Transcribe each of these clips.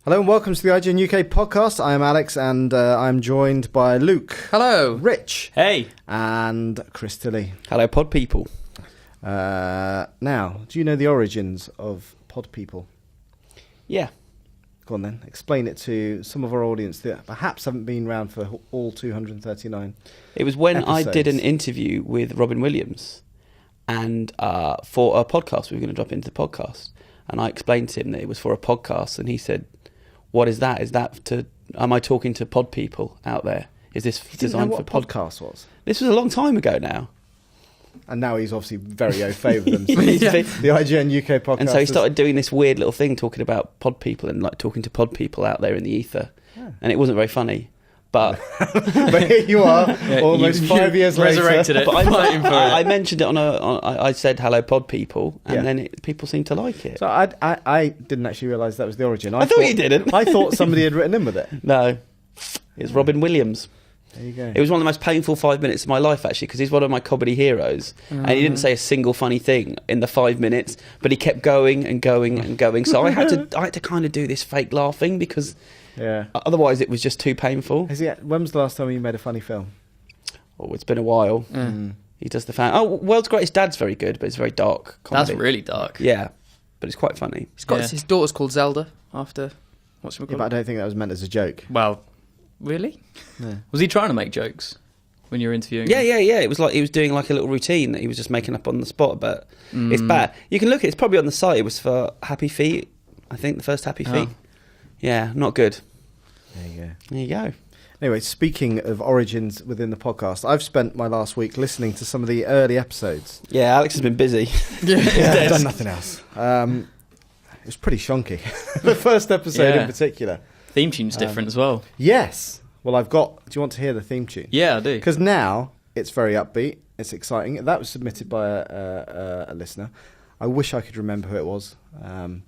Hello and welcome to the IGN UK podcast. I am Alex and I'm joined by Luke. Hello. Rich. Hey. And Chris Tilley. Hello, pod people. Now, do you know the origins of pod people? Yeah. Go on then. Explain it to some of our audience that perhaps haven't been around for all 239. It was when episodes. I did an interview with Robin Williams and for a podcast, we were going to drop into the podcast. And I explained to him that it was for a podcast and he said, what is that? Am I talking to pod people out there? Is this designed for podcast was? This was a long time ago now. And now he's obviously very au fait with them. So the IGN UK podcast. And so he started doing this weird little thing talking about pod people and like talking to pod people out there in the ether. Yeah. And it wasn't very funny. But but here you are, almost 5 years later. Resurrected it. But I mentioned it I said hello pod people, and then people seemed to like it. So I didn't actually realise that was the origin. I thought you didn't. I thought somebody had written in with it. No, it's Robin Williams. There you go. It was one of the most painful 5 minutes of my life, actually, because he's one of my comedy heroes, and he didn't say a single funny thing in the 5 minutes, but he kept going and going and going. So I had to kind of do this fake laughing because otherwise it was just too painful. When was the last time you made a funny film? Oh, it's been a while. He does the fan. Oh, World's Greatest Dad's very good, but it's very dark comedy. That's really dark. Yeah, but it's quite funny. He's got his daughter's called Zelda after what's it called? Yeah, but I don't think that was meant as a joke. Well, really? Yeah. Was he trying to make jokes when you were interviewing? Yeah. It was like he was doing like a little routine that he was just making up on the spot, but it's bad. You can look at it. It's probably on the site. It was for Happy Feet, I think, the first Happy Feet. Yeah, not good. There you go. Anyway, speaking of origins within the podcast, I've spent my last week listening to some of the early episodes. Yeah, Alex has been busy. I've done nothing else. It was pretty shonky. The first episode in particular. Theme tune's different as well. Yes. Well, do you want to hear the theme tune? Yeah, I do. Because now it's very upbeat. It's exciting. That was submitted by a listener. I wish I could remember who it was.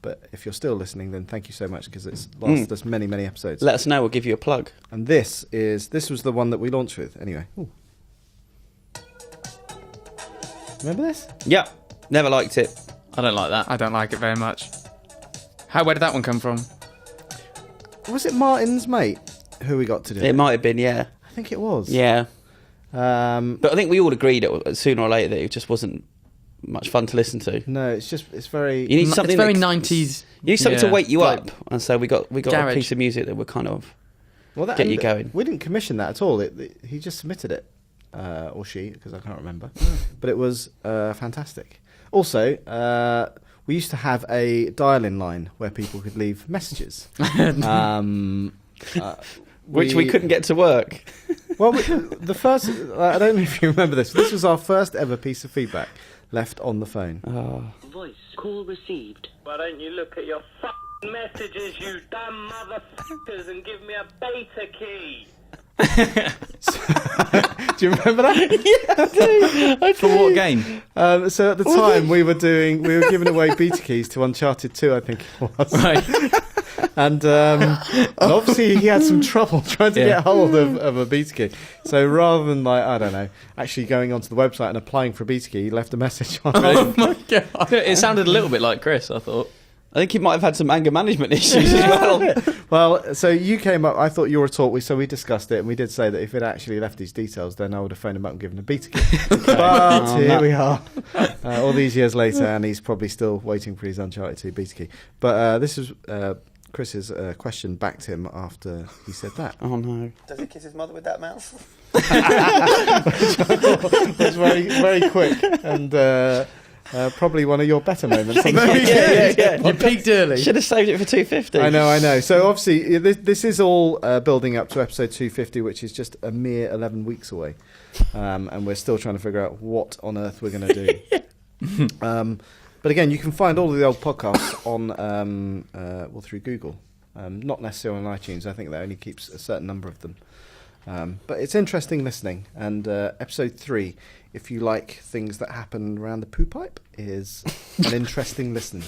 But if you're still listening, then thank you so much because it's lasted us many, many episodes. Let us know. We'll give you a plug. And this was the one that we launched with. Anyway. Ooh. Remember this? Yeah. Never liked it. I don't like that. I don't like it very much. Where did that one come from? Was it Martin's mate who we got to do it? It might have been, yeah. I think it was. Yeah. But I think we all agreed sooner or later that it just wasn't much fun to listen to. No, it's very... You need something it's very 90s. You need something to wake you like up. And so we got garage. a piece of music that would kind of that, get you going. We didn't commission that at all. He just submitted it. Or she, because I can't remember. But it was fantastic. Also, we used to have a dial-in line where people could leave messages. Which we couldn't get to work. Well, the first... I don't know if you remember this. This was our first ever piece of feedback left on the phone. Voice call received. Why don't you look at your f***ing messages, you dumb motherfuckers, and give me a beta key? Do you remember that? Yeah, I do. For what game? So at the time we were giving away beta keys to Uncharted 2, I think it was. Right. And obviously he had some trouble trying to get hold of a beta key. So rather than actually going onto the website and applying for a beta key, he left a message on Oh my god! It sounded a little bit like Chris. I thought. I think he might have had some anger management issues as well. Well, so you came up. I thought you were a talk. So we discussed it, and we did say that if it actually left his details, then I would have phoned him up and given him a beta key. But here we are, all these years later, and he's probably still waiting for his Uncharted 2 beta key. But this is Chris's question back to him after he said that. Oh no! Does he kiss his mother with that mouth? That's very, very quick and. Probably one of your better moments. Yeah. You peaked early. Should have saved it for 250. I know. So obviously this is all building up to episode 250, which is just a mere 11 weeks away. And we're still trying to figure out what on earth we're going to do. But again, you can find all of the old podcasts on through Google. Not necessarily on iTunes. I think that only keeps a certain number of them. But it's interesting listening. And episode 3 if you like things that happen around the poo pipe, is an interesting listen.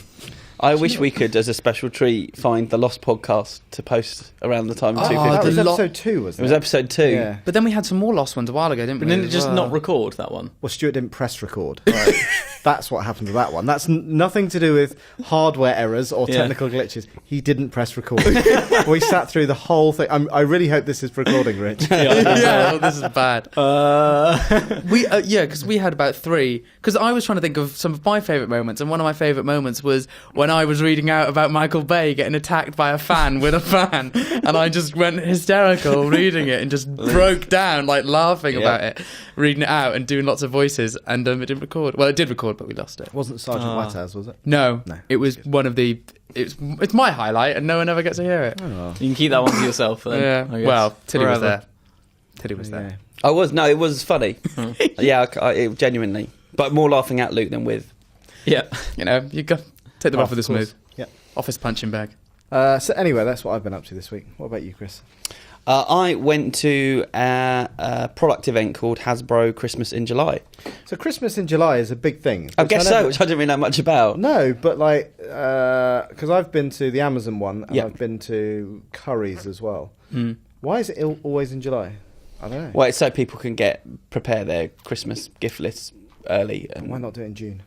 I wish we could, as a special treat, find the Lost podcast to post around the time of That 250. was the lo- episode 2, wasn't It was episode 2. Yeah. But then we had some more lost ones a while ago, didn't we? But didn't it as just well? not record that one? Well, Stuart didn't press record. Right. That's what happened to that one. That's nothing to do with hardware errors or Yeah. technical glitches. He didn't press record. We sat through the whole thing. I really hope this is recording, Rich. Yeah, this is bad. Because we had about 3. Because I was trying to think of some of my favourite moments, and one of my favourite moments was when I was reading out about Michael Bay getting attacked by a fan with a fan, and I just went hysterical reading it and just broke down, like laughing about it, reading it out and doing lots of voices, and it didn't record. Well, it did record, but we lost it. It wasn't Sergeant Wattaz, was it? No, No. it was one of the. It's my highlight, and no one ever gets to hear it. Oh. You can keep that one to yourself then. Yeah. I guess. Well, Tilly was Forever. there. Tilly was there. Yeah. It was funny. Yeah, it genuinely. But more laughing at Luke than with. Yeah. You know, you got take the rough with the course. smooth. Yeah. Office punching bag. So anyway, that's what I've been up to this week. What about you, Chris? I went to a product event called Hasbro Christmas in July. So Christmas in July is a big thing. I which guess never- so, which I didn't really know much about. No, but like, because I've been to the Amazon one, and Yeah. I've been to Curry's as well. Mm. Why is it always in July? I don't know. Well, it's so people can prepare their Christmas gift lists early. And Why not do it in June?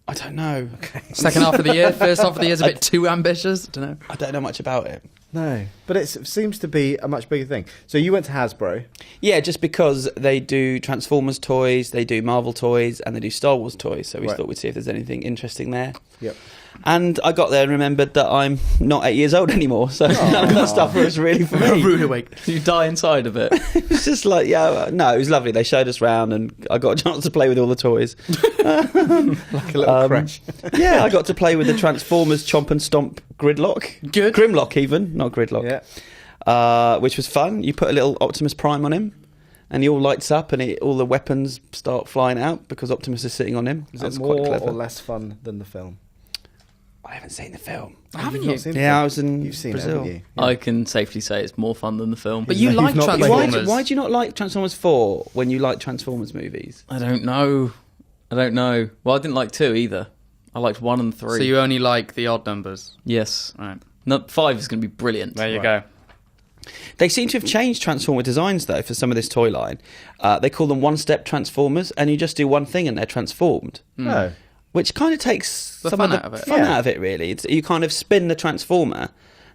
I don't know. Second half of the year, first half of the year is a bit too ambitious. I don't know. I don't know much about it. No, but it seems to be a much bigger thing. So you went to Hasbro. Yeah, just because they do Transformers toys, they do Marvel toys, and they do Star Wars toys. So we Right. thought we'd see if there's anything interesting there. Yep. And I got there and remembered that I'm not 8 years old anymore, so none of that stuff was really for me. Rude awake. You die inside of it. It's just like, no, it was lovely. They showed us round and I got a chance to play with all the toys. Like a little crash. Yeah, I got to play with the Transformers Chomp and Stomp Gridlock. Good. Grimlock even, not Gridlock. Yeah. Which was fun. You put a little Optimus Prime on him and he all lights up and all the weapons start flying out because Optimus is sitting on him. Is That's it quite more clever. or less fun than the film? I haven't seen the film. Haven't You've not you? seen the Yeah, film? I was in You've seen Brazil. it, haven't you? I can safely say it's more fun than the film. But you You've like not played it. Transformers. Why do you not like Transformers 4 when you like Transformers movies? I don't know. Well, I didn't like 2 either. I liked 1 and 3. So you only like the odd numbers. Yes. Right. No, 5 is going to be brilliant. There you Right. go. They seem to have changed Transformer designs, though, for some of this toy line. They call them one-step Transformers, and you just do one thing and they're transformed. No. Which kind of takes The some fun of the out of it. fun Yeah. out of it, really. You kind of spin the Transformer,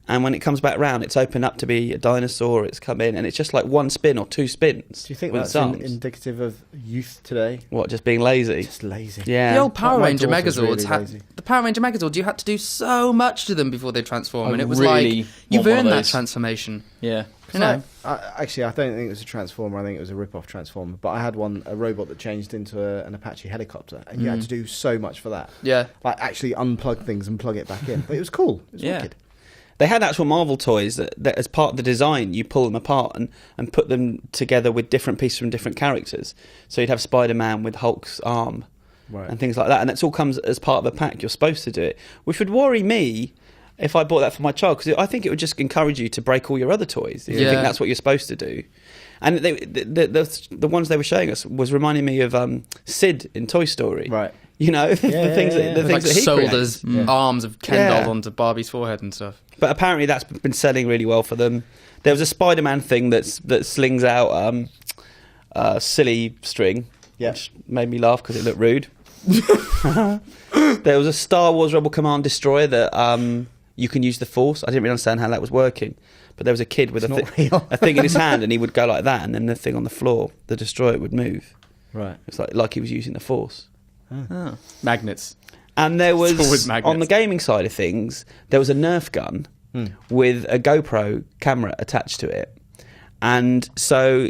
and when it comes back round, it's opened up to be a dinosaur, it's come in, and it's just like one spin or two spins. Do you think with that's its arms. indicative of youth today? What, just being lazy? Just lazy. Yeah. The old Power My Ranger daughter's Megazords really had lazy. the Power Ranger Megazords. You had to do so much to them before they transform, I and it was really like you've want one earned of that those. transformation. Yeah. You know, Actually, I don't think it was a Transformer. I think it was a rip-off Transformer. But I had a robot that changed into an Apache helicopter, and you had to do so much for that. yeah. Like actually unplug things and plug it back in. But it was cool. It was Yeah. wicked. They had actual Marvel toys that as part of the design, you pull them apart and put them together with different pieces from different characters. So you'd have Spider-Man with Hulk's arm Right. and things like that. And that's all comes as part of a pack. You're supposed to do it, which would worry me if I bought that for my child, because I think it would just encourage you to break all your other toys if you Yeah. think that's what you're supposed to do. And the ones they were showing us was reminding me of Sid in Toy Story. Right. You know, the things yeah. the Like things that he sold creates. as arms of Ken Yeah. doll onto Barbie's forehead and stuff. But apparently that's been selling really well for them. There was a Spider-Man thing that slings out silly string, Yeah. which made me laugh because it looked rude. There was a Star Wars Rebel Command destroyer that you can use the Force. I didn't really understand how that was working. But there was a kid with It's not real. a thing in his hand, and he would go like that, and then the thing on the floor, the destroyer, would move. Right. It's like he was using the Force. Oh. Magnets. And there It's always was, magnets. on the gaming side of things, there was a Nerf gun with a GoPro camera attached to it. And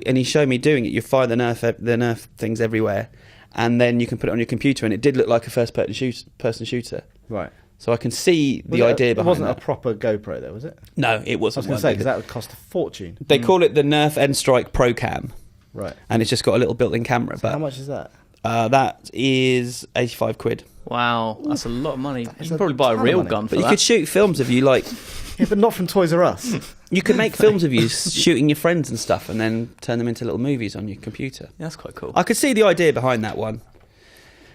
he showed me doing it. You fire the Nerf things everywhere, and then you can put it on your computer, and it did look like a first-person shooter. Right. So I can see the idea behind It wasn't that. a proper GoPro, though, was it? No, it I was wasn't. going to say, because that would cost a fortune. They call it the Nerf N-Strike Pro Cam, Right. and it's just got a little built-in camera. How much is that? That is £85. Wow. That's a lot of money. You is can a probably buy a ton of real money. gun for But you that. could shoot films if you like. Yeah, but not from Toys R Us. You could make films of you shooting your friends and stuff, and then turn them into little movies on your computer. Yeah, that's quite cool. I could see the idea behind that one.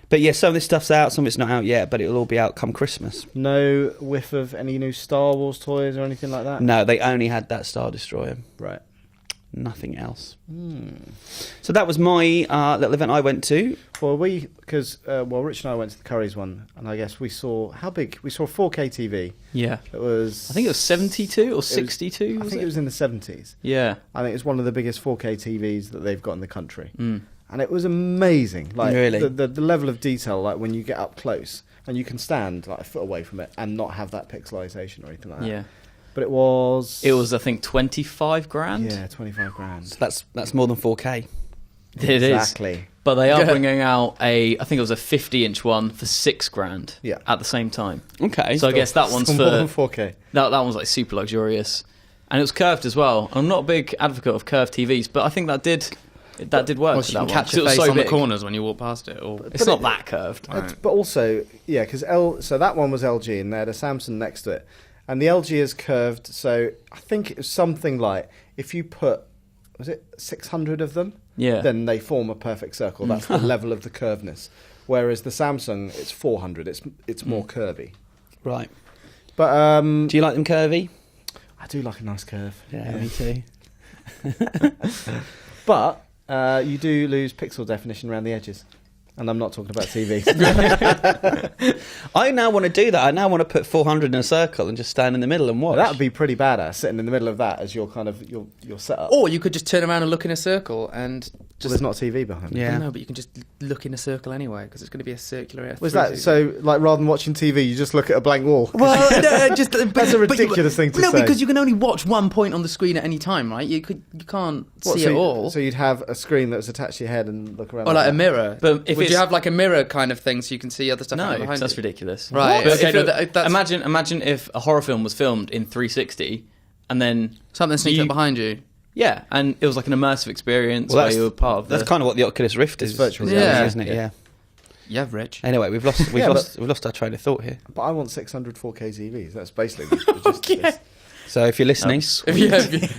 But yeah, some of this stuff's out, some of it's not out yet, but it'll all be out come Christmas. No whiff of any new Star Wars toys or anything like that? No, they only had that Star Destroyer. Right. Nothing else. So that was my little event I went to. Well, Rich and I went to the Currys one, and I guess we saw, how big? We saw a 4K TV. Yeah. It was... I think it was 72 or 62. I think it was in the 70s. Yeah. I think it's one of the biggest 4K TVs that they've got in the country. And it was amazing. Like, Really? the level of detail, like when you get up close, and you can stand like a foot away from it and not have that pixelization or anything like that. Yeah. But it was... I think, 25 grand. Yeah, 25 grand. So that's more than 4K. It is. Exactly. But they are bringing out I think it was a 50-inch one for 6 grand. Yeah. At the same time. Okay. So I guess that one's Still more than for 4K. that one's like super luxurious, and it was curved as well. I'm not a big advocate of curved TVs, but I think that did work. Well, for so you that can one, catch 'cause your it was face so on the big. corners when you walk past it. Or It's not that curved. But also, yeah, because so that one was LG, and they had a Samsung next to it, and the LG is curved. So I think it was something like, if you put, was it 600 of them? Yeah. Then they form a perfect circle. That's the level of the curvedness. Whereas the Samsung, it's 400. It's more curvy. Right. But Do you like them curvy? I do like a nice curve. Yeah, me too. But you do lose pixel definition around the edges. And I'm not talking about TVs. I now want to do that. I now want to put 400 in a circle and just stand in the middle and watch. That would be pretty badass, sitting in the middle of that as your kind of your setup. Or you could just turn around and look in a circle and Well, just... there's not a TV behind it. Yeah. No, but you can just look in a circle anyway, because it's going to be a circular... Was that so? Like, rather than watching TV, you just look at a blank wall. Well, no, just That's a ridiculous thing to say. No, because you can only watch one point on the screen at any time, right? You can't see it all. So you'd have a screen that was attached to your head and look around. Or like a that. mirror. But if Would you it's- have like a mirror kind of thing so you can see other stuff No, behind 'cause that's you? ridiculous. Right. But Okay, if no, it- that's... imagine if a horror film was filmed in 360, and then Something sneaks you- up behind you. yeah, and it was like an immersive experience Well, where you were part of. That's kind of what the Oculus Rift is. virtual reality, isn't it? Yeah. Yeah, Rich. Anyway, we've lost Yeah, we've lost our train of thought here. But I want 600 4K TVs. That's basically the gist of this. So if you're listening, If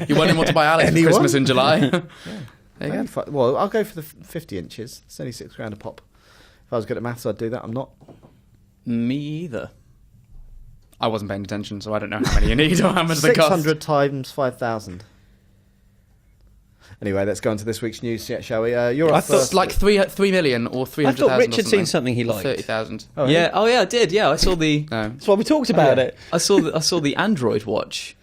you want to buy Alex for Anyone? Christmas in July. There you Only go. well, I'll go for the 50 inches. It's only £6 a pop. If I was good at maths, I'd do that. I'm not. Me either. I wasn't paying attention, so I don't know how many you need or how much they cost. 600 times 5,000. Anyway, let's go on to this week's news, shall we? You're I up thought first. It's like 3 million or 300,000. I thought Rich or had seen something. something he Or liked. 30,000. Oh, Yeah. Oh yeah, I did. Yeah, I saw the No. that's why we talked about yeah. it. I saw the Android watch.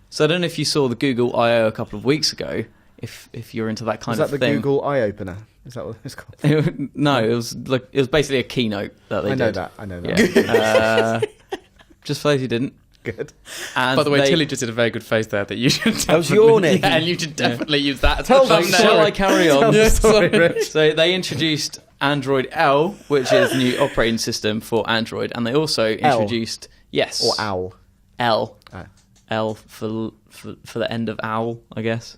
So I don't know if you saw the Google I/O a couple of weeks ago. If you're into that kind Is that of the thing. Google Eye Opener? Is that what it's called? No, it was basically a keynote that they I know did. that. I know that. Yeah. Just for those who didn't. Good. And By the way, they- Tilly just did a very good face there that you should I was definitely- yawning. Yeah, and you should definitely use that as Tell the them, thumbnail. Shall I carry on? Tell the story, Rich. So they introduced Android L, which is the new operating system for Android, and they also introduced Or owl. L. Oh. L for the end of owl, I guess.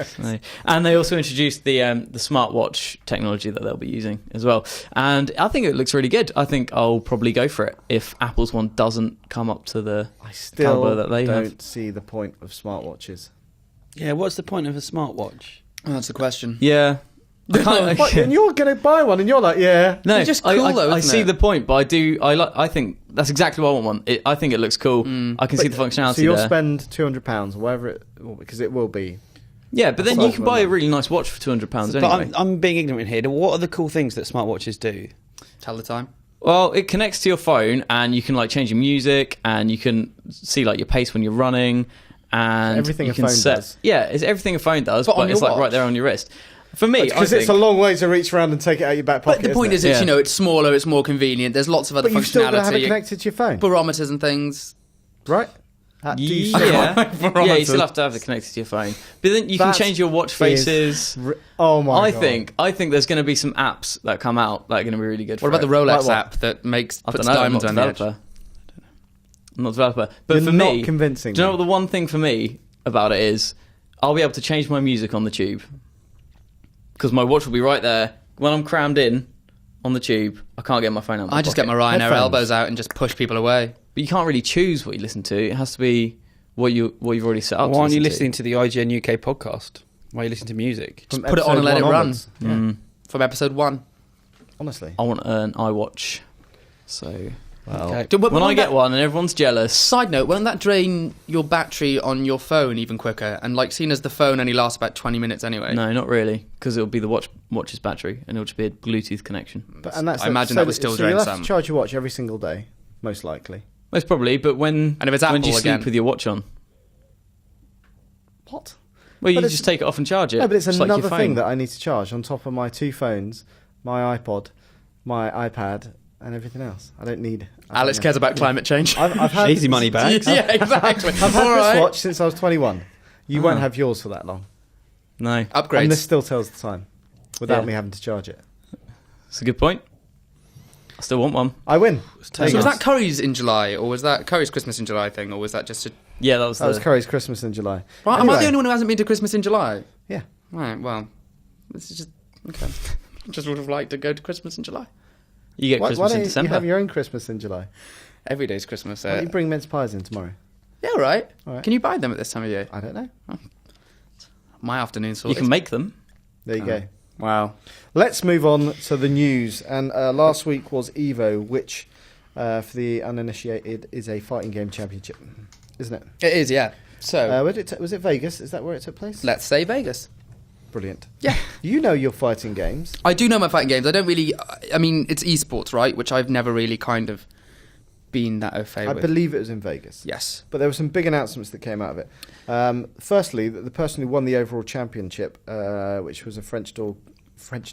So- and they also introduced the smartwatch technology that they'll be using as well, and I think it looks really good. I think I'll probably go for it if Apple's one doesn't come up to the I still caliber that they don't have. see the point of smartwatches. Yeah, what's the point of a smartwatch? Oh, that's the question. Yeah. I can't- What, and you're going to buy one, and you're like, yeah. No, It's just cool, though, I isn't see it? the point, but I think that's exactly what I want one. I think it looks cool. I can see the functionality So you'll there. spend £200 or whatever it, because it will be. Yeah, but then Well, you can buy a really nice watch for £200 But anyway. I'm being ignorant here. What are the cool things that smartwatches do? Tell the time. Well, it connects to your phone, and you can like change your music, and you can see like your pace when you're running, and Everything you a can phone set. does. Yeah, it's everything a phone does, But but, on it's your like right watch. there on your wrist. For me, Because I it's a think- long way to reach around and take it out your back pocket. But the point is, isn't it's, it? it's smaller, it's more convenient. There's lots of other But you've still got to have it functionality, connected to your phone, barometers and things. right? Do you Yeah, still- yeah, you still have to have it connected to your phone. But then you can That change your watch faces. Oh my I god! think there's going to be some apps that come out that are going to be really good. What for about the it. Rolex Like what? app that I puts don't know. I'm diamonds not on a the edge? developer. I'm not a developer. But You're for not me, convincing. do you know me. what the one thing for me about it is? I'll be able to change my music on the tube because my watch will be right there when I'm crammed in on the tube. I can't get my phone out. Of my I just get pocket. my Ryanair Headphones. elbows out and just push people away. But you can't really choose what you listen to. It has to be what you've already set up. Why aren't you to listening to the IGN UK podcast? Why are you listening to music? Just put it on and let it run. Mm. From episode 1. Honestly. I want an iWatch. So Well, Okay. when I get one and everyone's jealous. Side note, won't that drain your battery on your phone even quicker? And like, seeing as the phone only lasts about 20 minutes anyway. No, not really, because it'll be the watch's battery, and it'll just be a Bluetooth connection. I imagine that would still drain you'll have some. to charge your watch every single day, most likely. Most probably, but when And if it's when do you Apple sleep again? with your watch on? What? Well, you But it's- just take it off and charge it. No, but it's just like another your thing phone. that I need to charge on top of my 2 phones, my iPod, my iPad, and everything else. I don't need... Alex cares about climate change. I've had Easy money bags. yeah, exactly. I've had All this right. watch since I was 21. You won't have yours for that long. No, Upgrades. And this still tells the time without Yeah. me having to charge it. it's a good point. I still want one. I win. So was that Curry's in July, or was that Curry's Christmas in July thing, or was that just a... Yeah, that was That was Curry's Christmas in July. Right, am I the Anyway. only one who hasn't been to Christmas in July? Yeah. Right, well, this is just... Okay. Just would have liked to go to Christmas in July. You get Why Christmas don't in you December. have your own Christmas in July? Every day's Christmas. Why don't you bring mince pies in tomorrow? Yeah, all right. All right. Can you buy them at this time of year? I don't know. My afternoon You sorted. can make them. There you go. Wow. Let's move on to the news. And last week was EVO, which, for the uninitiated, is a fighting game championship, isn't it? It is, yeah. So, Was it Vegas? Is that where it took place? let's say Vegas. Brilliant. Yeah. You know your fighting games. I do know my fighting games. I don't really... I mean, it's esports, right? Which I've never really kind of been that au fait I with. believe it was in Vegas. Yes. But there were some big announcements that came out of it. Firstly, the person who won the overall championship, which was a French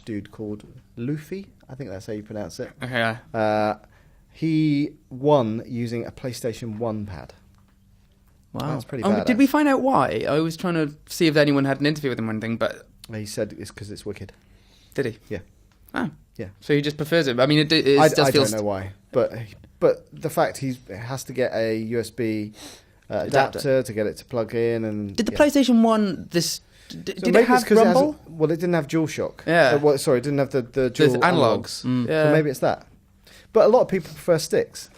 dude called Luffy, I think that's how you pronounce it. Okay. He won using a PlayStation 1 pad. Wow. That's pretty Oh, bad. did we find out why? I was trying to see if anyone had an interview with him or anything, but He said it's because it's wicked. did he? Yeah. Oh. Yeah. So he just prefers it. I mean, it I does feel... don't know why, but the fact he has to get a USB adapter to get it to plug in, and Did the yeah. PlayStation 1 this... So Did maybe it it's have 'cause Rumble? it didn't have DualShock. Yeah. Sorry, it didn't have the The dual analogs. Yeah. So maybe it's that. But a lot of people prefer sticks,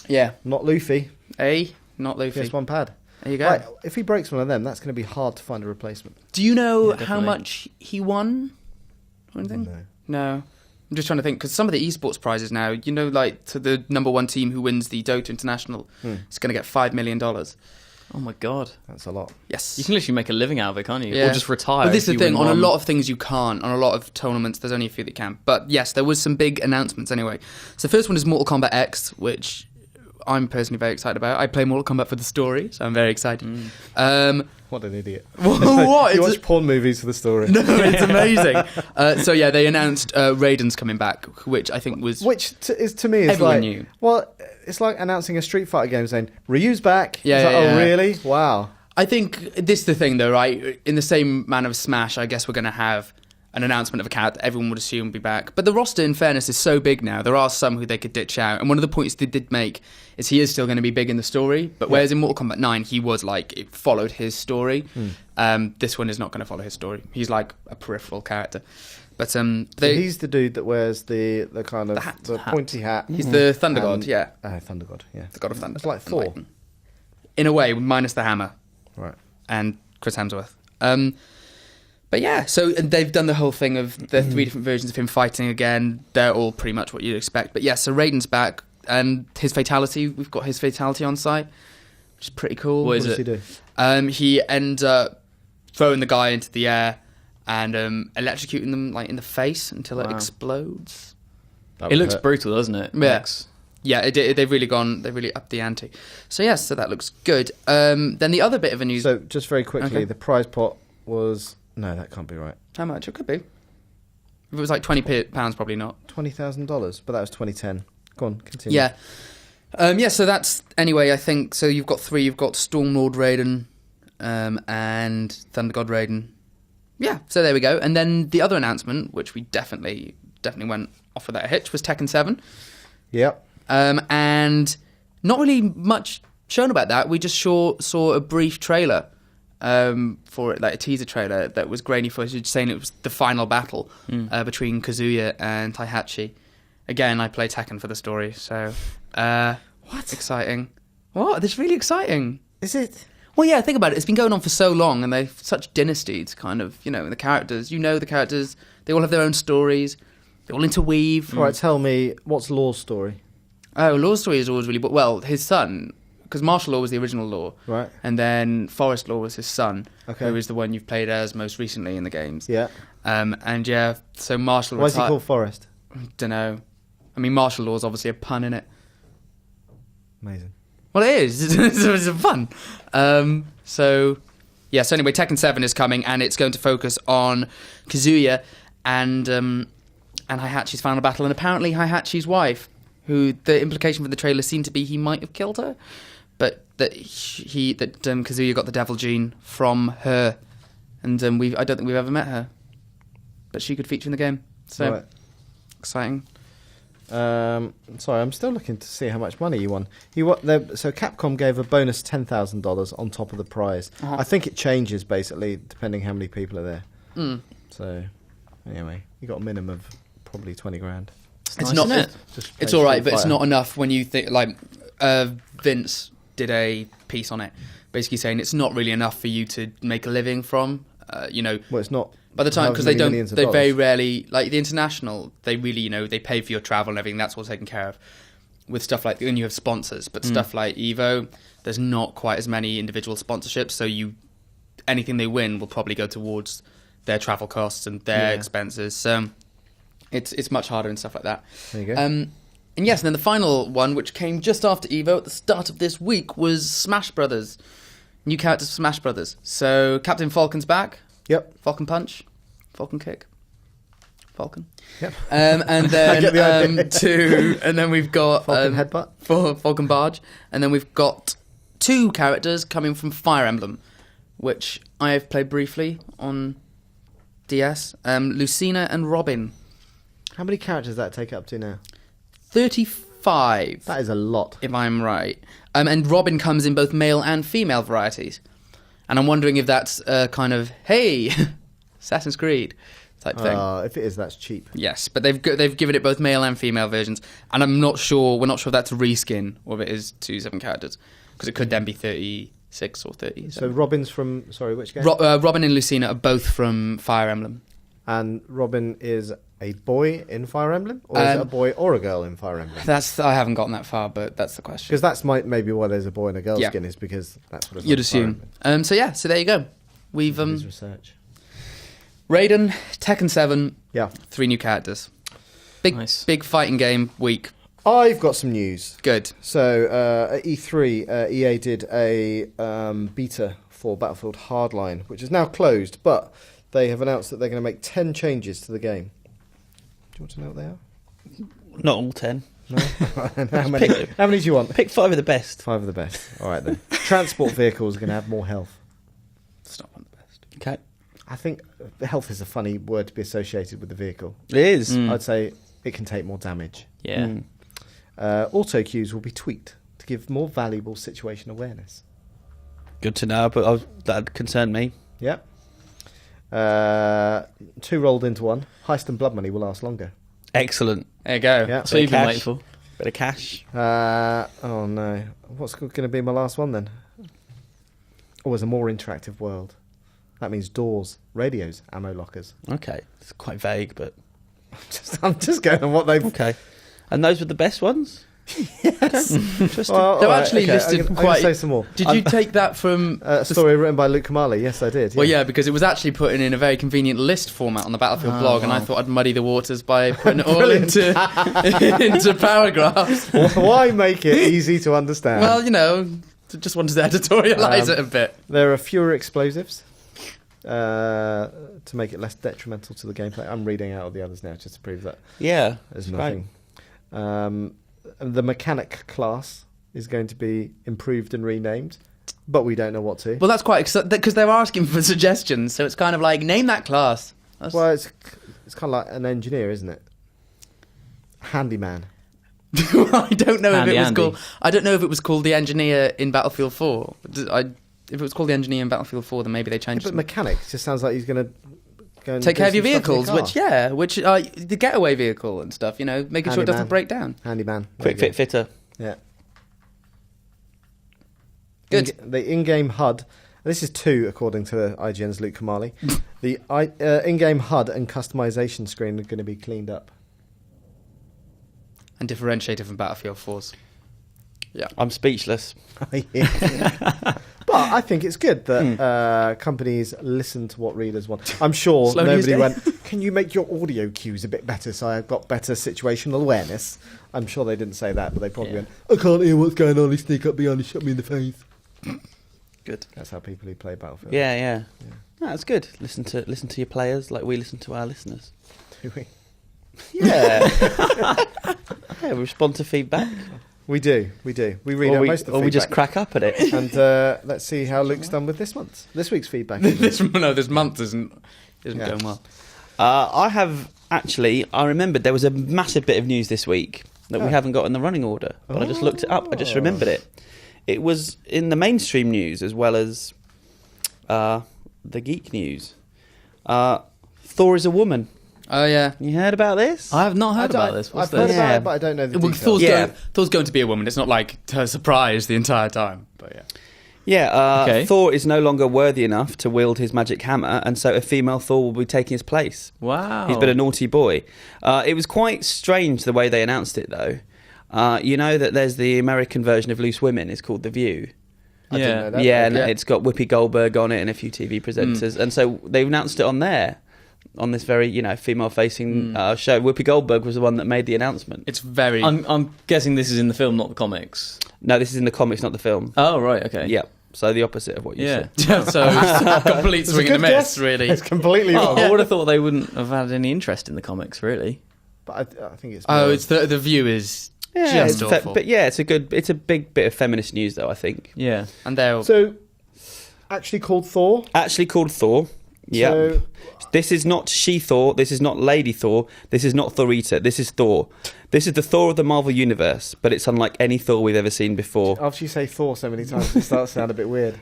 Yeah. not Luffy. Not Luffy. PS1 pad. There you go. Right, if he breaks one of them, that's going to be hard to find a replacement. Do you know Yeah, how definitely. much he won? Or anything? No. I'm just trying to think, because some of the esports prizes now, you know, like to the number 1 team who wins the Dota International, is going to get $5 million. Oh my god. That's a lot. Yes. You can literally make a living out of it, can't you? Yeah. Or just retire. But this is if the you thing, win on a one. lot of things you can't. On a lot of tournaments, there's only a few that can. But yes, there was some big announcements anyway. So the first one is Mortal Kombat X, which I'm personally very excited about. I play Mortal Kombat for the story, so I'm very excited. What an idiot. What? You It's watch porn movies for the story. No, it's amazing. So yeah, they announced Raiden's coming back, which I think was... Which is to me is Everyone like... knew. Well, it's like announcing a Street Fighter game saying, Ryu's back. Yeah, It's like, yeah, yeah. Oh, really? Wow. I think this is the thing, though, right? In the same manner of Smash, I guess we're going to have an announcement of a character everyone would assume will be back. But the roster, in fairness, is so big now. There are some who they could ditch out. And one of the points they did make is he is still going to be big in the story. But whereas in Mortal Kombat 9, he was like, it followed his story. This one is not going to follow his story. He's like a peripheral character. But So he's the dude that wears the kind of The hat. the pointy hat. he's the Thunder God, And- yeah. Thunder God, yeah. The God of Thunder. It's like and Thor. lightning. In a way, minus the hammer. Right. And Chris Hemsworth. But yeah, so they've done the whole thing of the 3 different versions of him fighting again. They're all pretty much what you'd expect. But yeah, so Raiden's back, and his fatality, we've got his fatality on site, which is pretty cool. What is What does it? he do? He ends up throwing the guy into the air and electrocuting them like in the face until it Wow. explodes. That It would looks hurt. brutal, doesn't it? Yeah. X. Yeah, they've really upped the ante. So yes, so that looks good. Then the other bit of a news. So, just very quickly, Okay. the prize pot was... No, that can't be right. How much? It could be. If it was like £20, probably not. $20,000, but that was 2010. Go on, continue. Yeah. Yeah, so that's... Anyway, I think... So you've got 3. You've got Stormlord Raiden and Thunder God Raiden. Yeah, so there we go. And then the other announcement, which we definitely went off without a hitch, was Tekken 7. Yep. And not really much shown about that. We just saw a brief trailer for it, like a teaser trailer that was grainy footage saying it was the final battle between Kazuya and Taihachi. Again, I play Tekken for the story, so... What? exciting. What? That's really exciting. Is it? Well, yeah, think about it. It's been going on for so long, and they're such dynasties, kind of, the characters. The characters. They all have their own stories. They all interweave. All right, tell me, what's Law's story? Oh, Law's story is always really... Well, his son, because Martial Law was the original Law. Right. And then Forest Law was his son, Okay. who is the one you've played as most recently in the games. Yeah. And yeah, so Martial Law... Why is he called Forest? Don't know. I mean, Martial Law is obviously a pun in it. Amazing. Well, it is. It's fun. So anyway, Tekken 7 is coming, and it's going to focus on Kazuya and Heihachi's final battle, and apparently Heihachi's wife, who the implication for the trailer seemed to be he might have killed her, but that Kazuya got the devil gene from her, and I don't think we've ever met her, but she could feature in the game. So Right. exciting. Sorry, I'm still looking to see how much money you won. So Capcom gave a bonus $10,000 on top of the prize. Uh-huh. I think it changes basically depending how many people are there. Mm. So anyway, you got a minimum of probably 20 grand. It's nice, not. isn't it? Just It's play all right, Street but it's Fighter. not enough when you think Vince did a piece on it, basically saying it's not really enough for you to make a living from. Well, it's not. By the time, however because they many don't, millions of they very dollars. rarely, like the international, they really, they pay for your travel and everything. That's all taken care of. With stuff like when you have sponsors, but stuff like Evo, there's not quite as many individual sponsorships. So anything they win will probably go towards their travel costs and their expenses. So it's much harder and stuff like that. There you go. And yes, and then the final one, which came just after Evo at the start of this week, was Smash Brothers. New characters for Smash Brothers. So Captain Falcon's back. Yep. Falcon Punch, Falcon Kick, Falcon. Yep. And I get the idea. then and then we've got Falcon Headbutt. Falcon Barge, and then we've got 2 characters coming from Fire Emblem, which I have played briefly on DS. Lucina and Robin. How many characters does that take up to now? 35, That is a lot. if I'm right. And Robin comes in both male and female varieties. And I'm wondering if that's a kind of, hey, Assassin's Creed type thing. If it is, that's cheap. Yes, but they've given it both male and female versions, and we're not sure if that's a reskin or if it is 2 7 characters, because it could then be 36 or 30. So Robin's from, which game? Robin and Lucina are both from Fire Emblem. And Robin is a boy in Fire Emblem? Or is it a boy or a girl in Fire Emblem? I haven't gotten that far, but that's the question. Because that's maybe why there's a boy and a girl Yeah. skin, is because that's what it's You'd like in Fire assume. So there you go. We've Emblem. His research. Raiden, Tekken 7, Yeah. 3 new characters. Big Nice. big fighting game week. I've got some news. Good. So at E3, EA did a beta for Battlefield Hardline, which is now closed, but they have announced that they're going to make 10 changes to the game. Do you want to know what they are? Not all 10. No? How many do you want? Pick 5 of the best. 5 of the best. All right then. Transport vehicles are going to have more health. It's not one of the best. Okay. I think health is a funny word to be associated with the vehicle. It is. I'd say it can take more damage. Yeah. Auto cues will be tweaked to give more valuable situation awareness. Good to know, but that concerned me. Yep. 2 rolled into 1. Heist and blood money will last longer. Excellent. There you go. Yeah. That's what you've been Cash. waiting for. Bit of cash. Oh no. What's going to be my last one then? Oh, it's a more interactive world. That means doors, radios, ammo lockers. Okay. It's quite vague, but... I'm just going on what they've... Okay. And those were the best ones? Yes. Interesting. Well, They're all right, actually okay, listed I'm gonna quite... say some more. Did you take that from... A story written by Luke Kamali. Yes, I did. Well, yeah, because it was actually put in a very convenient list format on the Battlefield blog, and I thought I'd muddy the waters by putting it all into paragraphs. Why make it easy to understand? Well, just wanted to editorialise it a bit. There are fewer explosives to make it less detrimental to the gameplay. I'm reading out all the others now just to prove that Yeah. there's it's nothing. The mechanic class is going to be improved and renamed, but we don't know what to. Well, that's quite exciting, because they're asking for suggestions, so it's kind of like, name that class. Well, it's kind of like an engineer, isn't it? Handyman. I don't know if Handy it was Andy. called... I don't know if it was called the engineer in Battlefield 4. If it was called the engineer in Battlefield 4, then maybe they changed But it. mechanic just sounds like he's going to go and Take do care of your some stuff in vehicles, car. which are the getaway vehicle and stuff, making sure it doesn't Handyman. break down. Handyman. There Quick you go. fit fitter. Yeah. Good. The in-game HUD. This is 2, according to IGN's Luke Kamali. The in-game HUD and customization screen are going to be cleaned up. And differentiated from Battlefield 4's. Yeah. I'm speechless. But I think it's good that companies listen to what readers want. I'm sure Slow news nobody day. went, can you make your audio cues a bit better so I've got better situational awareness? I'm sure they didn't say that, but they probably went, I can't hear what's going on, he sneak up behind and shot me in the face. Good. That's how people who play Battlefield. Yeah. No, that's good. Listen to your players like we listen to our listeners. Do we? Yeah. Yeah, we respond to feedback. We do. We read Or out we, most of the or we just feedback. crack up at it. And let's see how Luke's done with this week's feedback. This month isn't Yeah. going well. I remembered there was a massive bit of news this week that we haven't got in the running order, but I just looked it up. I just remembered it. It was in the mainstream news as well as the geek news. Thor is a woman. Oh, yeah. You heard about this? I have not heard about this. What's I've heard this? about Yeah. it, but I don't know the Well, details. Thor's going to be a woman. It's not like her surprise the entire time. But yeah. Yeah, Okay. Thor is no longer worthy enough to wield his magic hammer, and so a female Thor will be taking his place. Wow. He's been a naughty boy. It was quite strange the way they announced it, though. You know that there's the American version of Loose Women. It's called The View. I didn't know that. Yeah, and Okay. it's got Whoopi Goldberg on it and a few TV presenters. And so they announced it on there, on this very, female-facing show. Whoopi Goldberg was the one that made the announcement. It's very... I'm guessing this is in the film, not the comics. No, this is in the comics, not the film. Oh, right, okay. Yeah, so the opposite of what you Yeah. said. so it's a complete It's a swing and a good miss, guess. really. It's completely Oh, wrong. I would have thought they wouldn't have had any interest in the comics, really. But I think it's. Oh, more- it's the view is Yeah, just it's awful. but yeah, it's a big bit of feminist news, though, I think. Yeah. And they're... So, actually called Thor. Actually called Thor. Yeah. So, This is not She-Thor, this is not Lady Thor, this is not Thorita, this is Thor. This is the Thor of the Marvel Universe, but it's unlike any Thor we've ever seen before. after you say Thor so many times, it starts to sound a bit weird.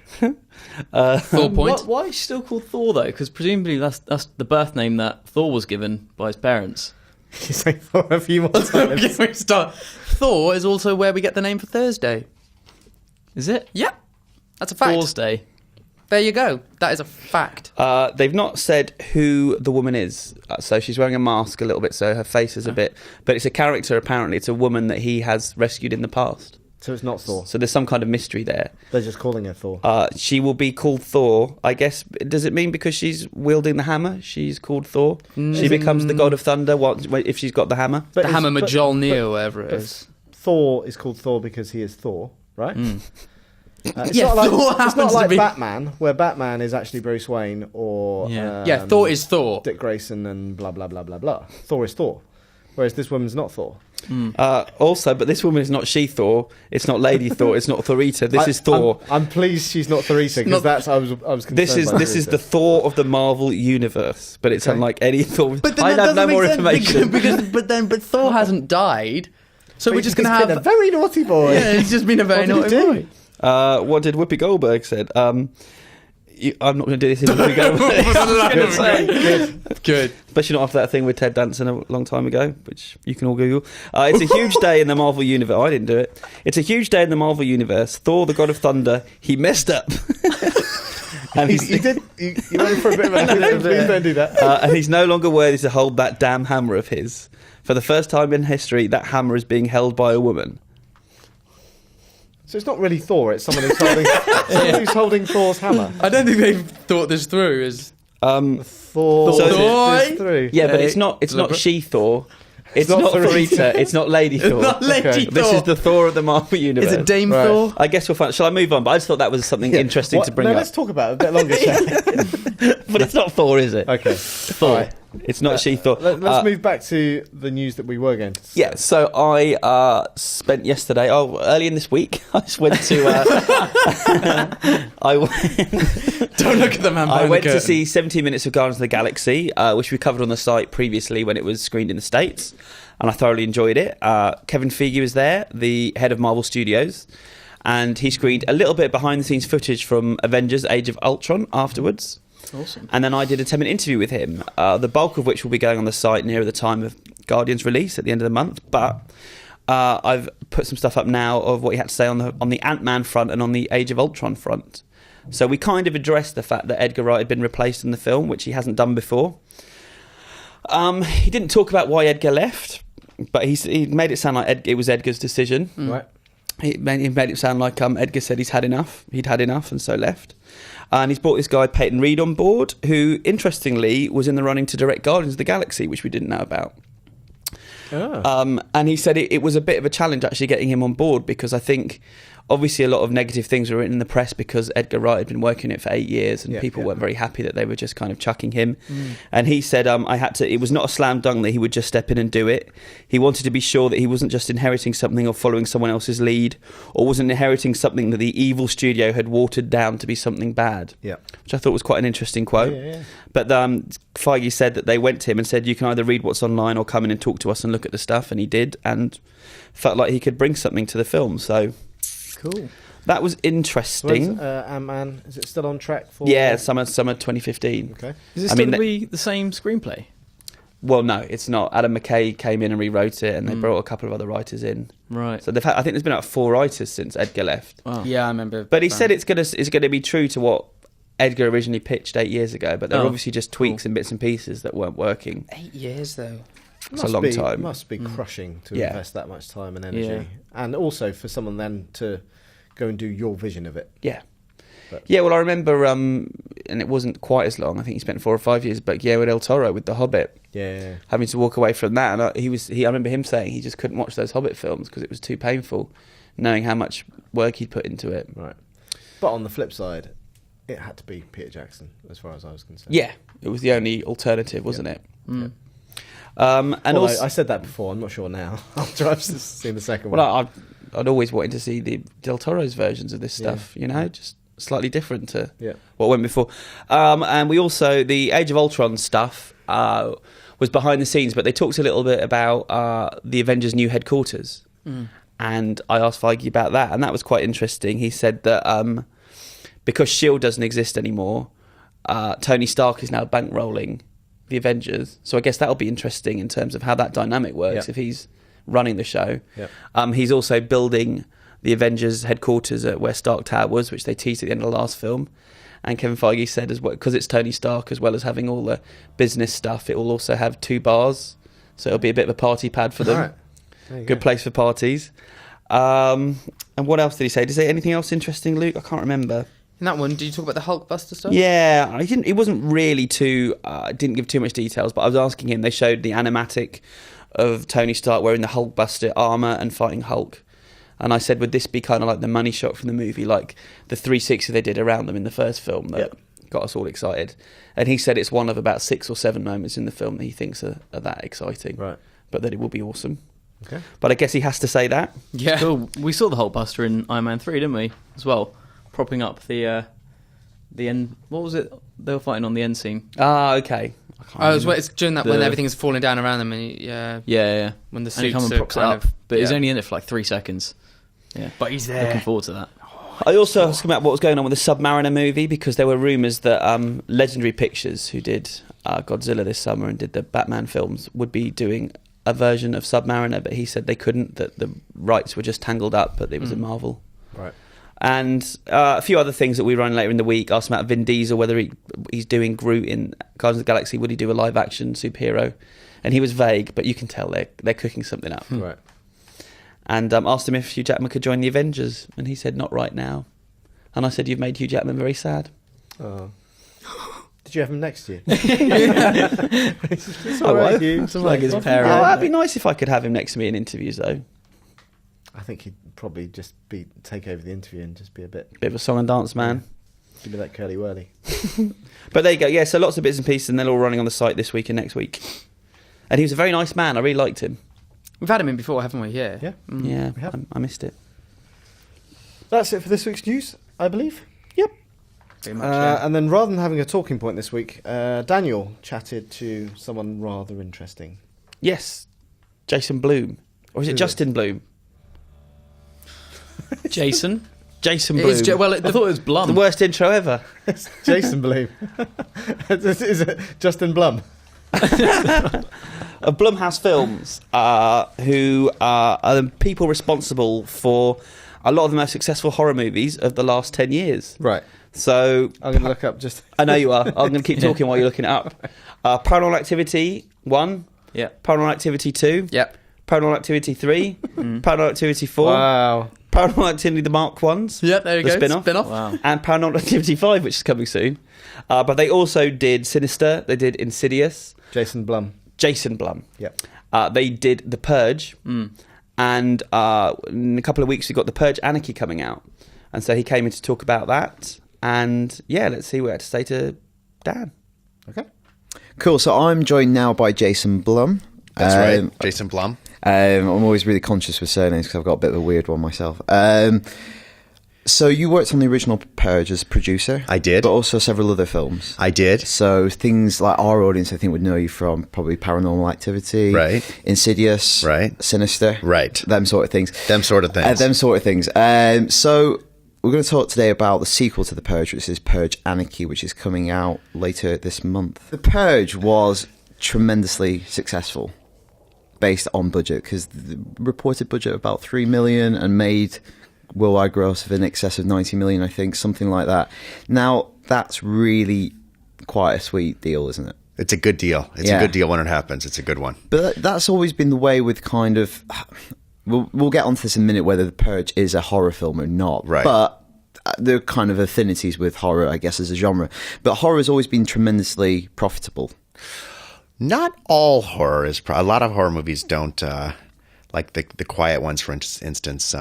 Thor point. Why is she still called Thor, though? Because presumably that's the birth name that Thor was given by his parents. You say Thor a few more times. Okay, we start. Thor is also where we get the name for Thursday. Is it? Yeah, that's a fact. Thor's Day. There you go. That is a fact. They've not said who the woman is, so she's wearing a mask a little bit, so her face is a bit... But it's a character, apparently. It's a woman that he has rescued in the past. So it's not Thor. So there's some kind of mystery there. They're just calling her Thor. She will be called Thor, I guess. Does it mean because she's wielding the hammer, she's called Thor? She becomes the god of thunder if she's got the hammer? But The it's- Hammer but- Mjolnir, or whatever it but is. Thor is called Thor because he is Thor, right? It's Yeah, not like, Thor it's happens not to like be- Batman, where Batman is actually Bruce Wayne or Yeah, Thor is Thor. Dick Grayson and blah blah blah blah blah. Thor is Thor, whereas this woman's not Thor. Also, but this woman is not She-Thor, it's not Lady Thor, it's not Thorita, this is Thor. I'm pleased she's not Thorita because that's I was concerned. This is by this is Thorita. the Thor of the Marvel universe, but it's Okay. unlike any Thor. But then I that have no doesn't more make sense information. but Thor hasn't died, so we're just going to He's have. been a very naughty boy. Yeah, he's just been a very What did he naughty do? boy. What did Whoopi Goldberg said? I'm not going to do this. Whoopi Goldberg. Good. Especially not after that thing with Ted Danson a long time ago, which you can all Google. It's a huge day in the Marvel universe. I didn't do it. It's a huge day in the Marvel universe. Thor, the god of thunder, he messed up. And You did. You went for a bit of a. Please don't do that. and he's no longer worthy to hold that damn hammer of his. For the first time in history, that hammer is being held by a woman. So it's not really Thor. It's someone who's holding Thor's hammer. I don't think they've thought this through. Thor. So this through. Yeah, but it's not She-Thor. It's not Thorita. It's not Lady Thor. Not Lady Okay. Thor. This is the Thor of the Marvel universe. Is it Dame Right. Thor? I guess we'll find. Shall I move on? But I just thought that was something interesting to bring no, up. let's talk about it a bit longer. shall we? But it's not Thor, is it? Okay. Thor. Right. It's not She-Thor. Let's move back to the news that we were going to. Yeah, so I spent yesterday, early in this week, I just went to. Don't look at the man I behind went the to curtain. see 17 Minutes of Guardians of the Galaxy, which we covered on the site previously when it was screened in the States, and I thoroughly enjoyed it. Kevin Feige was there, the head of Marvel Studios, and he screened a little bit behind-the-scenes footage from Avengers: Age of Ultron afterwards. Awesome. And then I did a 10-minute interview with him, the bulk of which will be going on the site nearer the time of Guardians release at the end of the month. But I've put some stuff up now of what he had to say on the Ant-Man front and on the Age of Ultron front. So we kind of addressed the fact that Edgar Wright had been replaced in the film, which he hasn't done before. He didn't talk about why Edgar left, but he made it sound like it was Edgar's decision. Right. He made it sound like Edgar said he'd had enough, and so left. And he's brought this guy, Peyton Reed, on board, who, interestingly, was in the running to direct Guardians of the Galaxy, which we didn't know about. Oh. And he said it was a bit of a challenge actually getting him on board, because I think obviously a lot of negative things were written in the press because Edgar Wright had been working it for 8 years and people weren't very happy that they were just kind of chucking him. And he said it was not a slam dunk that he would just step in and do it. He wanted to be sure that he wasn't just inheriting something or following someone else's lead, or wasn't inheriting something that the evil studio had watered down to be something bad. Yeah. Which I thought was quite an interesting quote. Yeah. But Feige said that they went to him and said, you can either read what's online or come in and talk to us and look at the stuff, and he did, and felt like he could bring something to the film. So Cool. that was interesting. Ant-Man, is it still on track for? Yeah, summer 2015. Okay. Is it still going to be the same screenplay? Well, no, it's not. Adam McKay came in and rewrote it, and they brought a couple of other writers in. Right. So I think there's been about 4 writers since Edgar left. Wow. Yeah, I remember. But he said it's gonna be true to what Edgar originally pitched 8 years ago, but they're obviously just tweaks and bits and pieces that weren't working. 8 years though. It's a long time. It must be crushing to Yeah. invest that much time and energy. Yeah. And also for someone then to go and do your vision of it. Yeah. But- Yeah, well, I remember, and it wasn't quite as long. I think he spent 4 or 5 years, but Guillermo del Toro with The Hobbit, Yeah. having to walk away from that. And I remember him saying he just couldn't watch those Hobbit films because it was too painful, knowing how much work he'd put into it. Right. But on the flip side, it had to be Peter Jackson, as far as I was concerned. Yeah, it was the only alternative, wasn't it? Mm. And Although also, I said that before. I'm not sure now. After I've seen the second one. well, I'd always wanted to see the Del Toro's versions of this stuff. You know, just slightly different to what went before. And we also, the Age of Ultron stuff was behind the scenes, but they talked a little bit about the Avengers' new headquarters. And I asked Feige about that, and that was quite interesting. He said that because S.H.I.E.L.D. doesn't exist anymore, Tony Stark is now bankrolling the Avengers. So I guess that'll be interesting in terms of how that dynamic works if he's running the show. He's also building the Avengers headquarters at where Stark Tower was, which they teased at the end of the last film. And Kevin Feige said, as well, because it's Tony Stark, as well as having all the business stuff, it will also have 2 bars. So it'll be a bit of a party pad for them. Good place for parties. And what else did he say? Did he say anything else interesting, Luke? I can't remember. In that one, did you talk about the Hulkbuster stuff? Yeah, I didn't. It wasn't really too. Didn't give too much details, but I was asking him. They showed the animatic of Tony Stark wearing the Hulkbuster armor and fighting Hulk, and I said, would this be kind of like the money shot from the movie, like the 360 they did around them in the first film that got us all excited? And he said it's one of about 6 or 7 moments in the film that he thinks are that exciting, Right. but that it will be awesome. Okay. But I guess he has to say that. Yeah. Cool. We saw the Hulkbuster in Iron Man 3, didn't we? As well, propping up the end. What was it? They were fighting on the end scene. Ah, okay. It's during that when The- everything's falling down around them, and yeah, Yeah. when the And he suits comes and are props it kind up, of. but he's yeah. only in it for like 3 seconds. Yeah, But he's looking there. forward to that. I also asked him about what was going on with the Submariner movie, because there were rumours that Legendary Pictures, who did Godzilla this summer and did the Batman films, would be doing a version of Submariner, but he said they couldn't, that the rights were just tangled up, but it was a Marvel. Right. And a few other things that we run later in the week. Asked about Vin Diesel, whether he's doing Groot in Guardians of the Galaxy. Would he do a live action superhero? And he was vague, but you can tell they're cooking something up. Right. And asked him if Hugh Jackman could join the Avengers, and he said not right now. And I said, you've made Hugh Jackman very sad. Oh. Did you have him next to you? It's Oh, all right, well, Hugh. It's like his Oh, parent. that'd be nice if I could have him next to me in interviews, though. I think he'd probably just take over the interview and just be a bit Bit of a song and dance man. give me that curly whirly. But there you go. Yeah, so lots of bits and pieces, and they're all running on the site this week and next week. And he was a very nice man. I really liked him. We've had him in before, haven't we? Yeah. Yeah. Yeah, we have. I missed it. That's it for this week's news, I believe. Yep. Pretty much, yeah. And then rather than having a talking point this week, Daniel chatted to someone rather interesting. Yes, Jason Blum. Or is it Who is Justin Blum? Jason. Jason It Blum. is well, I thought it was Blum. The worst intro ever. Jason Blum. Is it Justin Blum? of Blumhouse Films, who are the people responsible for a lot of the most successful horror movies of the last 10 years. Right. So I'm going to look up just... I know you are. I'm going to keep talking while you're looking it up. Paranormal Activity 1. Yeah. Paranormal Activity 2. Yep. Paranormal Activity 3. Paranormal Activity 4. Wow. Paranormal Activity the Mark Ones. Yep, there you the go. Spin-off. Wow. And Paranormal Activity 5, which is coming soon. But they also did Sinister. They did Insidious. Jason Blum. Yep. They did The Purge. And in a couple of weeks, we got The Purge Anarchy coming out. And so he came in to talk about that. And yeah, let's see what I had to say to Dan. Okay. Cool. So I'm joined now by Jason Blum. That's right, Jason Blum. I'm always really conscious with surnames because I've got a bit of a weird one myself. So you worked on the original Purge as producer. I did. But also several other films. I did. So things like our audience, I think, would know you from probably Paranormal Activity. Right. Insidious. Right. Sinister. Right. Them sort of things. Them sort of things. So we're going to talk today about the sequel to The Purge, which is Purge Anarchy, which is coming out later this month. The Purge was tremendously successful based on budget, because the reported budget of about 3 million and made worldwide gross of in excess of 90 million, I think, something like that. Now, that's really quite a sweet deal, isn't it? It's a good deal. It's a good deal when it happens. It's a good one. But that's always been the way with kind of... We'll get onto this in a minute, whether The Purge is a horror film or not. Right. But there are kind of affinities with horror, I guess, as a genre. But horror has always been tremendously profitable. Not all horror is... a lot of horror movies don't... like the Quiet Ones, for instance,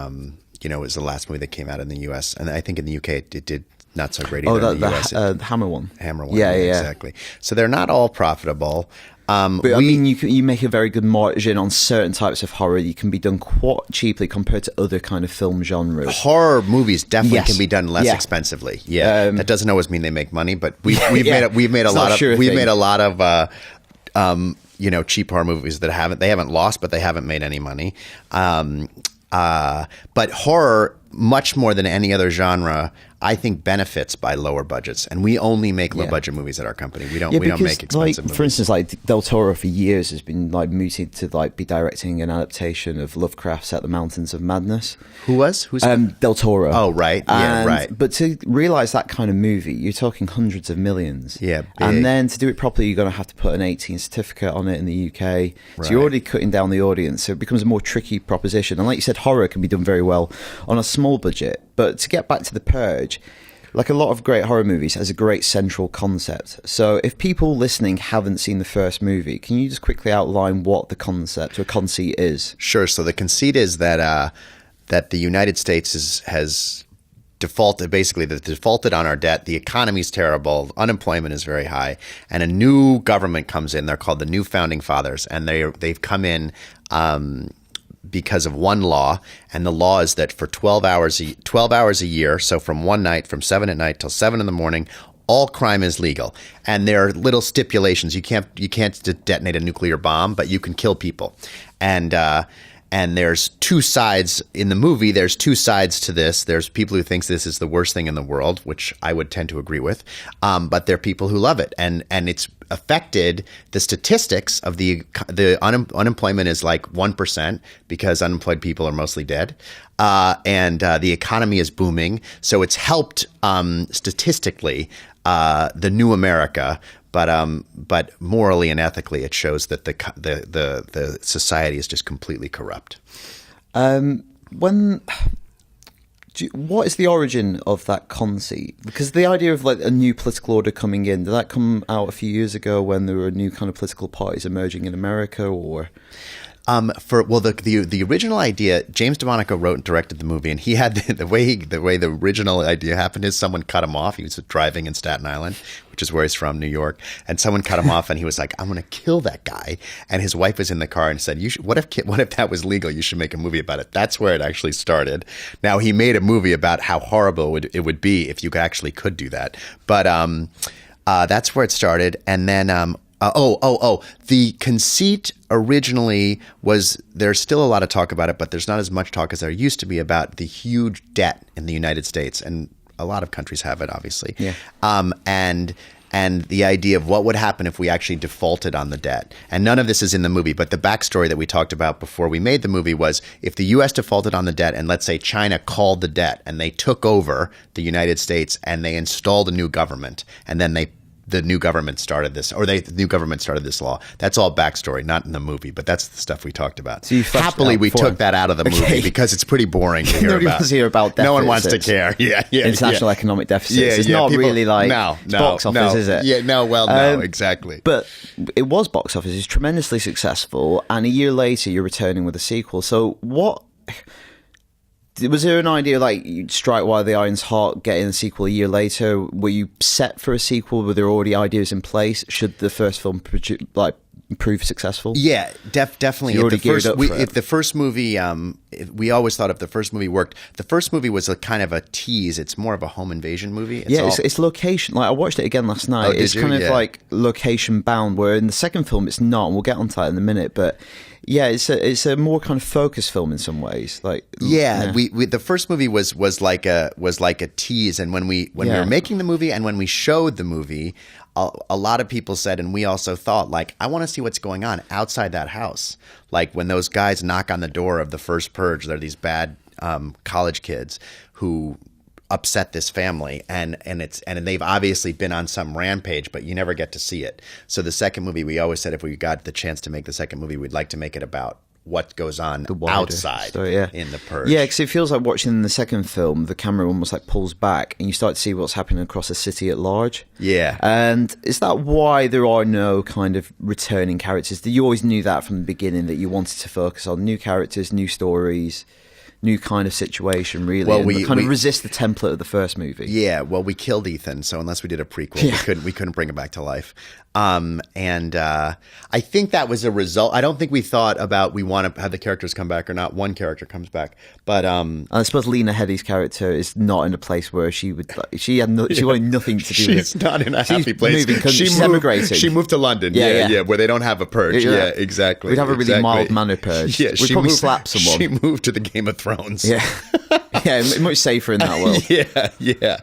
was the last movie that came out in the U.S. And I think in the U.K. it did not so great either in the U.S. The Hammer one. Hammer one. Yeah. Exactly. So they're not all profitable. But I mean, you make a very good margin on certain types of horror. You can be done quite cheaply compared to other kind of film genres. Horror movies definitely Yes. can be done less Yeah. expensively. Yeah, that doesn't always mean they make money, but we've made a It's lot not of sure we've thing. made a lot of cheap horror movies that haven't lost, but they haven't made any money. But horror, much more than any other genre, I think benefits by lower budgets, and we only make low budget movies at our company. We don't make expensive movies. For instance, like Del Toro for years has been like mooted to be directing an adaptation of Lovecraft's At the Mountains of Madness. Who's Del Toro? Oh, right. Yeah, And- right. But to realize that kind of movie, you're talking hundreds of millions. Yeah, big. And then to do it properly, you're going to have to put an 18 certificate on it in the UK. So you're Right. already cutting down the audience. So it becomes a more tricky proposition. And like you said, horror can be done very well on a small budget. But to get back to The Purge, like a lot of great horror movies, has a great central concept. So if people listening haven't seen the first movie, can you just quickly outline what the concept or conceit is? Sure. So the conceit is that the United States has defaulted on our debt. The economy's terrible. Unemployment is very high, and a new government comes in. They're called the New Founding Fathers, and they've come in because of one law, and the law is that for 12 hours a year, so from one night, from 7 at night till 7 in the morning, all crime is legal. And there are little stipulations. You can't detonate a nuclear bomb, but you can kill people. And there's two sides in the movie. There's two sides to this. There's people who think this is the worst thing in the world, which I would tend to agree with. But there are people who love it, and it's affected the statistics of the unemployment is like 1% because unemployed people are mostly dead, and the economy is booming. So it's helped statistically the new America. But morally and ethically, it shows that the society is just completely corrupt. What is the origin of that conceit? Because the idea of like a new political order coming in, did that come out a few years ago when there were new kind of political parties emerging in America, or? The original idea, James DeMonaco wrote and directed the movie, and he had the way the original idea happened is someone cut him off. He was driving in Staten Island, which is where he's from, New York, and someone cut him off, and he was like, "I'm going to kill that guy." And his wife was in the car and said, what if that was legal? You should make a movie about it." That's where it actually started. Now he made a movie about how horrible it would be if you actually could do that, but that's where it started, and then. The conceit originally was, there's still a lot of talk about it, but there's not as much talk as there used to be about the huge debt in the United States. And a lot of countries have it, obviously. Yeah. and the idea of what would happen if we actually defaulted on the debt. And none of this is in the movie, but the backstory that we talked about before we made the movie was if the U.S. defaulted on the debt and let's say China called the debt and they took over the United States and they installed a new government and then the new government started this, or the new government started this law. That's all backstory, not in the movie, but that's the stuff we talked about. So happily, we took that out of the movie because it's pretty boring to hear Nobody about. wants to hear about No one wants to deficits. care. Yeah. International economic deficits. Yeah, It's yeah, not people- really like no, box office, is it? Yeah, no, exactly. But it was box office. It's tremendously successful, and a year later, you're returning with a sequel. So what? Was there an idea like you'd strike while the iron's hot, getting a sequel a year later? Were you set for a sequel? Were there already ideas in place? Should the first film prove successful? Yeah, definitely. So you're already geared up for it. If the first movie, we always thought if the first movie worked, the first movie was a kind of a tease. It's more of a home invasion movie. It's location. Like I watched it again last night. Oh, did it's you? kind of Yeah. like location bound. Where in the second film, it's not. And we'll get onto that in a minute, but. Yeah, it's a more kind of focused film in some ways. Like we the first movie was like a tease, and when we were making the movie and when we showed the movie, a lot of people said, and we also thought, like, I want to see what's going on outside that house. Like when those guys knock on the door of the first purge, they're these bad college kids who upset this family, and they've obviously been on some rampage, but you never get to see it. So the second movie, we always said if we got the chance to make the second movie, we'd like to make it about what goes on outside story, in the purge. Yeah, because it feels like watching the second film, the camera almost like pulls back and you start to see what's happening across the city at large. Yeah. And is that why there are no kind of returning characters? You always knew that from the beginning, that you wanted to focus on new characters, new stories, new kind of situation, really. Well, and we kind of resist the template of the first movie. Yeah, well, we killed Ethan, so unless we did a prequel, we couldn't bring him back to life. I think that was a result. I don't think we thought about we want to have the characters come back or not. One character comes back, but I suppose Lena Headey's character is not in a place where she would. She wanted nothing to do with it. She's not in a happy place. She's emigrating. She moved to London. Yeah, where they don't have a purge. Yeah, exactly. We'd have a really mild manner purge. Yeah, we'd probably slap someone. She moved to the Game of Thrones. Yeah, yeah, much safer in that world. Yeah.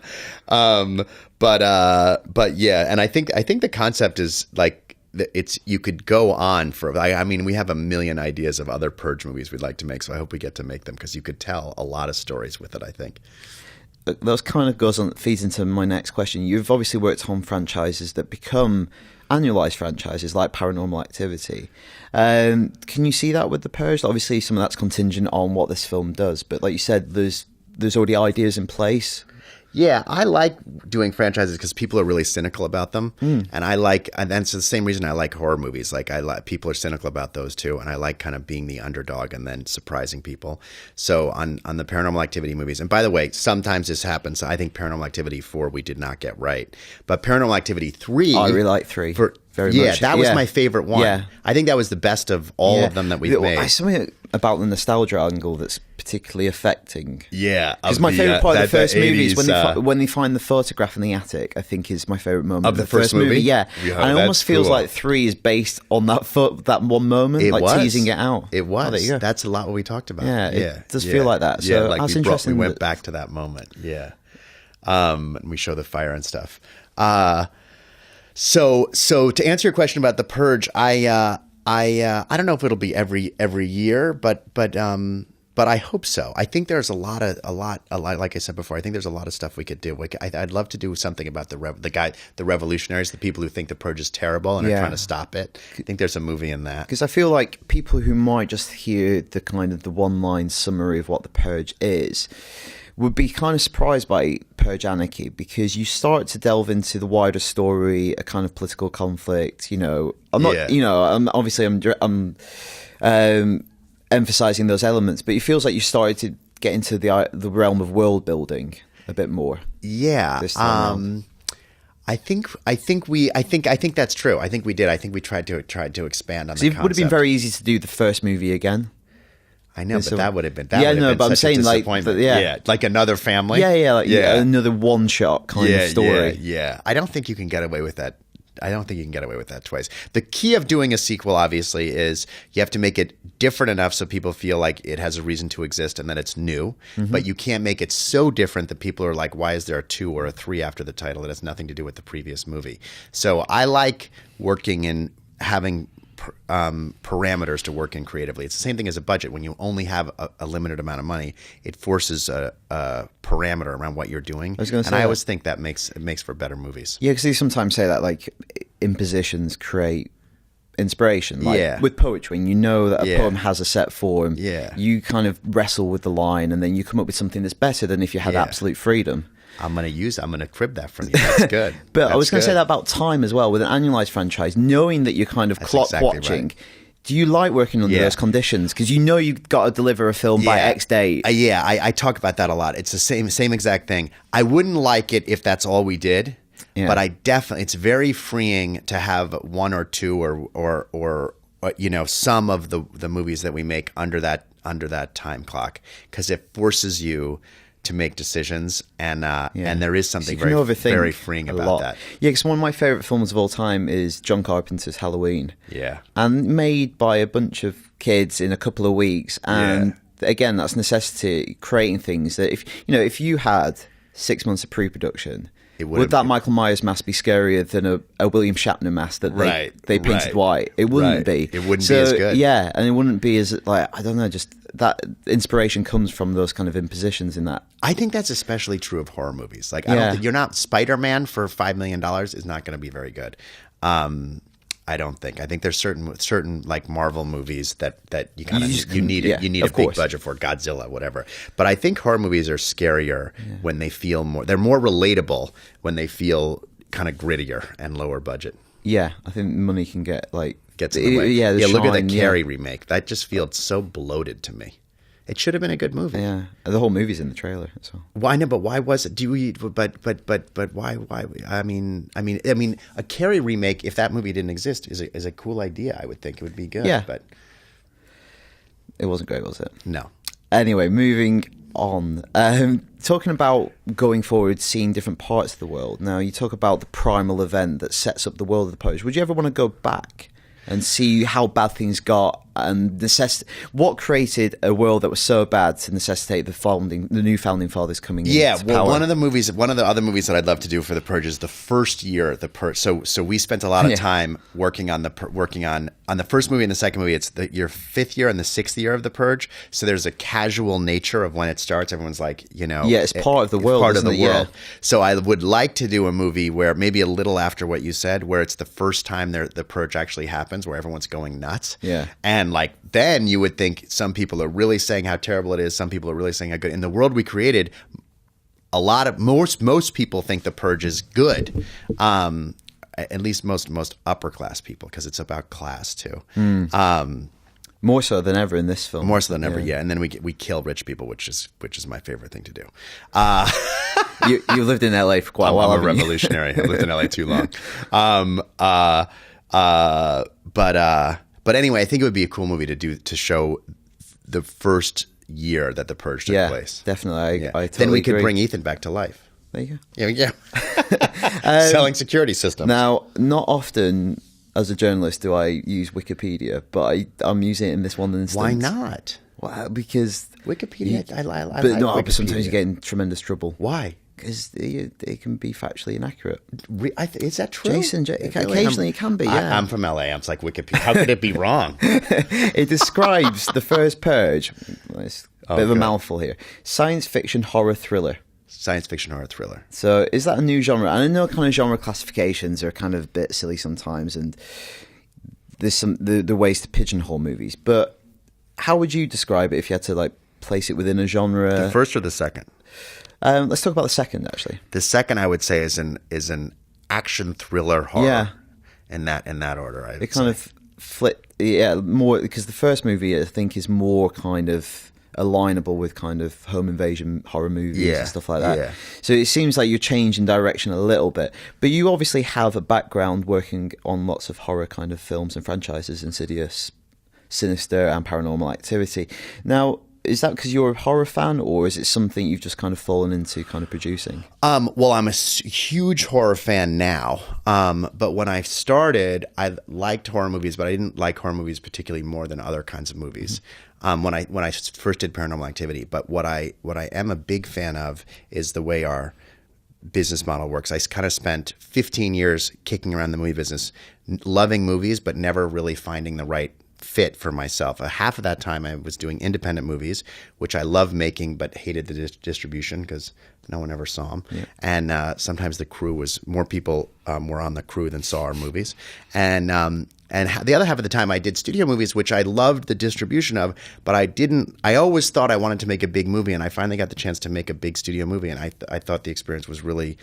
But yeah, and I think the concept is like it's you could go on for. I mean, we have a million ideas of other purge movies we'd like to make, so I hope we get to make them because you could tell a lot of stories with it. I think. That kind of feeds into my next question. You've obviously worked on franchises that become annualized franchises like Paranormal Activity. Can you see that with The Purge? Obviously, some of that's contingent on what this film does, but like you said, there's already ideas in place. Yeah, I like doing franchises because people are really cynical about them, and that's the same reason I like horror movies. Like people are cynical about those too, and I like kind of being the underdog and then surprising people. So on the Paranormal Activity movies, and by the way, sometimes this happens. I think Paranormal Activity 4 we did not get right, but Paranormal Activity 3, I really like 3. Very much. That was my favorite one. Yeah. I think that was the best of all of them that we've made. Something about the nostalgia angle that's particularly affecting. Yeah, because my favorite part of the first movie is when they find the photograph in the attic. I think is my favorite moment of the first movie. Yeah, and it almost feels like 3 is based on that one moment, teasing it out. It was. Oh, there you go. That's a lot what we talked about. Yeah, it does feel like that. So like that's interesting. We went back to that moment. Yeah, and we show the fire and stuff. So to answer your question about The Purge, I don't know if it'll be every year, but I hope so. I think there's a lot. Like I said before, I think there's a lot of stuff we could do. I'd love to do something about the revolutionaries, the people who think the Purge is terrible and are trying to stop it. I think there's a movie in that. Because I feel like people who might just hear the kind of the one-line summary of what the Purge is would be kind of surprised by Purge Anarchy, because you start to delve into the wider story, a kind of political conflict. I'm not. Obviously I'm emphasizing those elements, but it feels like you started to get into the realm of world building a bit more. Yeah. This time around. I think that's true. I think we did. I think we tried to expand on the concept. It would have been very easy to do the first movie again. I know, but that would have been but I'm saying like like Another Family. Another one-shot kind of story. Yeah. I don't think you can get away with that don't think you can get away with that twice. The key of doing a sequel, obviously, is you have to make it different enough so people feel like it has a reason to exist and that it's new. But you can't make it so different that people are like, why is there a 2 or a 3 after the title? It has nothing to do with the previous movie. So I like working in having parameters to work in creatively. It's the same thing as a budget. When you only have a limited amount of money, it forces a parameter around what you're doing. I always think that makes for better movies. Yeah, because they sometimes say that like impositions create inspiration. Like with poetry, and you know that a poem has a set form. Yeah. You kind of wrestle with the line, and then you come up with something that's better than if you had absolute freedom. I'm gonna crib that from you. That's good. But I was going to say that about time as well. With an annualized franchise, knowing that you're kind of clock watching, right. Do you like working under those conditions? Because you know you've got to deliver a film by X date. I talk about that a lot. It's the same exact thing. I wouldn't like it if that's all we did. Yeah. But I definitely, it's very freeing to have 1 or 2 or some of the movies that we make under that time clock, because it forces you to make decisions, and there is something very freeing about that. Yeah, because one of my favorite films of all time is John Carpenter's Halloween. Yeah, and made by a bunch of kids in a couple of weeks, and again, that's necessity, creating things that if you had 6 months of pre-production. Would that Michael Myers mask be scarier than a William Shatner mask that they painted white? It wouldn't be. It wouldn't be as good. Yeah, and it wouldn't be as, like, I don't know, just that inspiration comes from those kind of impositions in that. I think that's especially true of horror movies. Like, I don't think, you're not Spider-Man for $5 million is not going to be very good. I don't think. I think there's certain like Marvel movies that you kind of you need a big budget for, Godzilla, whatever. But I think horror movies are scarier when they feel more. They're more relatable when they feel kind of grittier and lower budget. Yeah, I think money can gets in the way. Yeah, look at the Carrie remake. That just feels so bloated to me. It should have been a good movie. Yeah, the whole movie's in the trailer. So. Why no? But why was it? But why? I mean, a Carrie remake, if that movie didn't exist, is a cool idea. I would think it would be good. Yeah, but it wasn't great, was it? No. Anyway, moving on. Talking about going forward, seeing different parts of the world. Now, you talk about the primal event that sets up the world of the Purge. Would you ever want to go back and see how bad things got and what created a world that was so bad to necessitate the new founding fathers coming in? Yeah, well, one of the other movies that I'd love to do for the Purge is the first year the Purge. So we spent a lot of time working on the first movie and the second movie. It's your 5th year and the 6th year of the Purge. So there's a casual nature of when it starts. Everyone's like, it's part of the world. Part of the world. Yeah. So I would like to do a movie where maybe a little after what you said, where it's the first time the Purge actually happens, where everyone's going nuts. Yeah. And like then you would think some people are really saying how terrible it is. Some people are really saying how good. In the world we created, most people think the Purge is good. At least most upper class people, because it's about class too. More so than ever in this film. More so than ever, yeah. And then we kill rich people, which is my favorite thing to do. You lived in LA for quite a while. I'm a revolutionary. I lived in LA too long. But anyway, I think it would be a cool movie to show the first year that the Purge took place. Definitely. I totally then we could agree. bring Ethan back to life. There you Yeah. go. Selling security systems. Now, not often as a journalist do I use Wikipedia, but I'm using it in this one instance. Why not? Well, because Wikipedia, I like but Wikipedia. sometimes you get in tremendous trouble. Why? Because they can be factually inaccurate. Is that true? Jason, occasionally it can be, yeah. I'm from LA. I'm like, Wikipedia. How could it be wrong? It describes the first Purge. It's a bit of a mouthful here. Science fiction horror thriller. Science fiction horror thriller. So is that a new genre? And I know kind of genre classifications are kind of a bit silly sometimes, and there's some the ways to pigeonhole movies. But how would you describe it if you had to place it within a genre? The first or the second? Let's talk about the second, actually. The second, I would say, is an action thriller horror. Yeah. In that order, it kind of flip, more, because the first movie I think is more kind of alignable with kind of home invasion horror movies and stuff like that. Yeah. So it seems like you're changing direction a little bit, but you obviously have a background working on lots of horror kind of films and franchises, Insidious, Sinister, and Paranormal Activity. Now, is that because you're a horror fan, or is it something you've just kind of fallen into kind of producing? Well, I'm a huge horror fan now. But when I started, I liked horror movies, but I didn't like horror movies particularly more than other kinds of movies. When I first did Paranormal Activity, but what I am a big fan of is the way our business model works. I kind of spent 15 years kicking around the movie business, loving movies, but never really finding the right fit for myself. Half of that time I was doing independent movies, which I love making, but hated the distribution because no one ever saw them. Yeah. And sometimes the crew was more people were on the crew than saw our movies. And the other half of the time I did studio movies, which I loved the distribution of, but I always thought I wanted to make a big movie, and I finally got the chance to make a big studio movie, and I thought the experience was really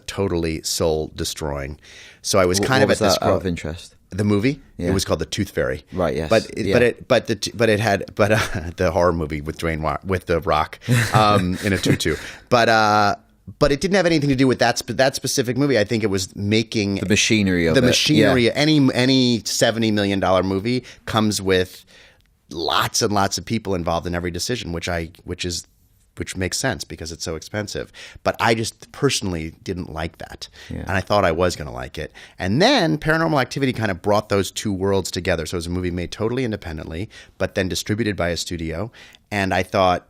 totally soul destroying. So I was kind of at this out of interest. The movie, Yeah. It was called The Tooth Fairy, right? Yes, but it had the horror movie with with The Rock in a tutu, but it didn't have anything to do with that specific movie. I think it was making the machinery of the it. machinery. Yeah. Any $70 million movie comes with lots and lots of people involved in every decision, which makes sense because it's so expensive. But I just personally didn't like that. Yeah. And I thought I was going to like it. And then Paranormal Activity kind of brought those two worlds together. So it was a movie made totally independently, but then distributed by a studio. And I thought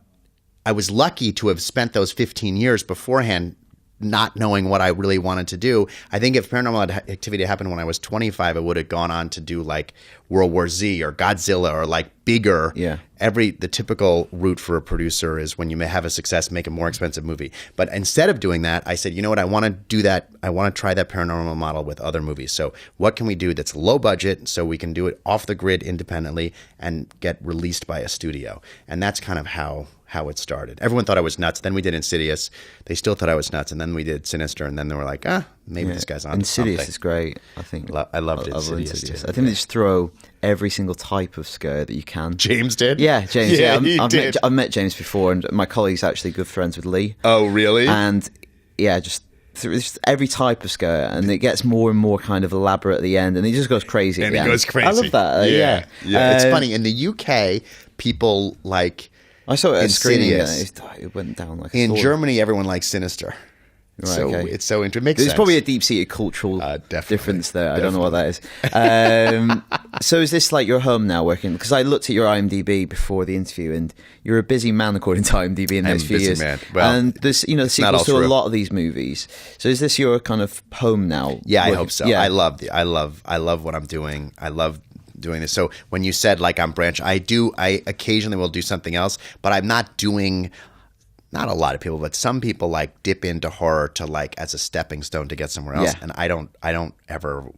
I was lucky to have spent those 15 years beforehand not knowing what I really wanted to do. I think if Paranormal Activity happened when I was 25, I would have gone on to do like World War Z or Godzilla or like bigger. Yeah. The typical route for a producer is when you may have a success, make a more expensive movie. But instead of doing that, I said, you know what, I want to do that. I want to try that paranormal model with other movies. So what can we do that's low budget so we can do it off the grid independently and get released by a studio? And that's kind of how it started. Everyone thought I was nuts. Then we did Insidious. They still thought I was nuts. And then we did Sinister. And then they were like, maybe this guy's on Insidious something. Is great, I think. I loved Insidious too. I think they just throw every single type of scare that you can. James did? Yeah, James. Yeah, I've met James before, and my colleague's actually good friends with Lee. Oh, really? And yeah, just every type of scare, and it gets more and more kind of elaborate at the end, and he just goes crazy. And he goes crazy. I love that. Yeah. It's funny. In the UK, people like I saw it at screening. Insidious. It went down like a in sword. Germany, everyone likes Sinister. Right, so okay. it's so interesting. Makes There's sense. probably a deep-seated cultural difference there. I don't know what that is. So is this like your home now working? Because I looked at your IMDb before the interview, and you're a busy man according to IMDb in the next few years. Man. Well, and there's the sequels to a lot of these movies. So is this your kind of home now? Yeah, I hope so. Yeah. I love what I'm doing. I love doing this. So when you said like I'm branch, I occasionally will do something else, but I'm not doing. Not a lot of people, but some people like dip into horror to like as a stepping stone to get somewhere else, and I don't ever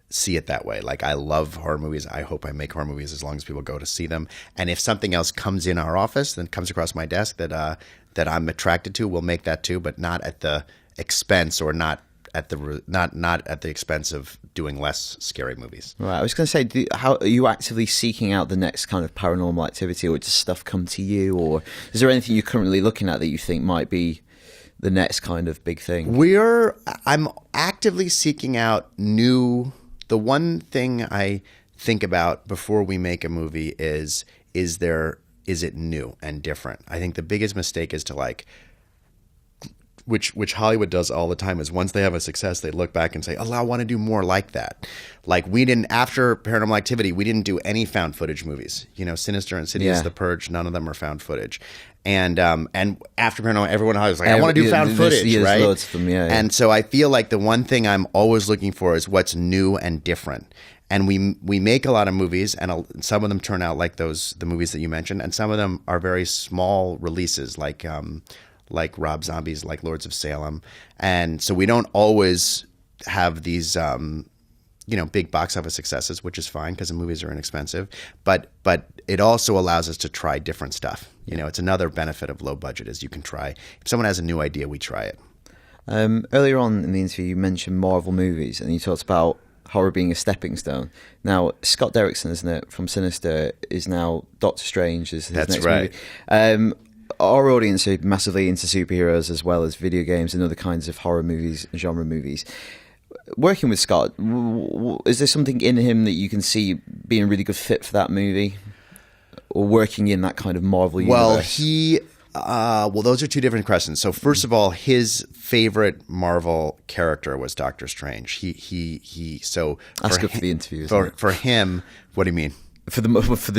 see it that way. Like I love horror movies. I hope I make horror movies as long as people go to see them. And if something else comes in our office, then comes across my desk that I'm attracted to, we'll make that too, but not at the expense or not at the expense of doing less scary movies. Right. I was going to say, how are you actively seeking out the next kind of Paranormal Activity, or does stuff come to you, or is there anything you're currently looking at that you think might be the next kind of big thing? I'm actively seeking out new. The one thing I think about before we make a movie is it new and different? I think the biggest mistake is to like. Which Hollywood does all the time is once they have a success, they look back and say, "Oh, I want to do more like that." Like we didn't after Paranormal Activity, we didn't do any found footage movies. Sinister, Insidious, The Purge, none of them are found footage. And after Paranormal, everyone was like, "I want to do found footage," right? Loads of them, yeah. And so I feel like the one thing I'm always looking for is what's new and different. And we make a lot of movies, and some of them turn out like the movies that you mentioned, and some of them are very small releases, like Rob Zombie's, like Lords of Salem. And so we don't always have these, big box office successes, which is fine because the movies are inexpensive. But it also allows us to try different stuff. It's another benefit of low budget is you can try. If someone has a new idea, we try it. Earlier on in the interview, you mentioned Marvel movies, and you talked about horror being a stepping stone. Now, Scott Derrickson, isn't it, from Sinister, is now Doctor Strange is his That's next right. movie. Our audience are massively into superheroes as well as video games and other kinds of horror movies, genre movies. Working with Scott, is there something in him that you can see being a really good fit for that movie? working in that kind of Marvel universe? Well, those are two different questions. So first of all, his favorite Marvel character was Doctor Strange. So that's good for the interview. For him, what do you mean? For the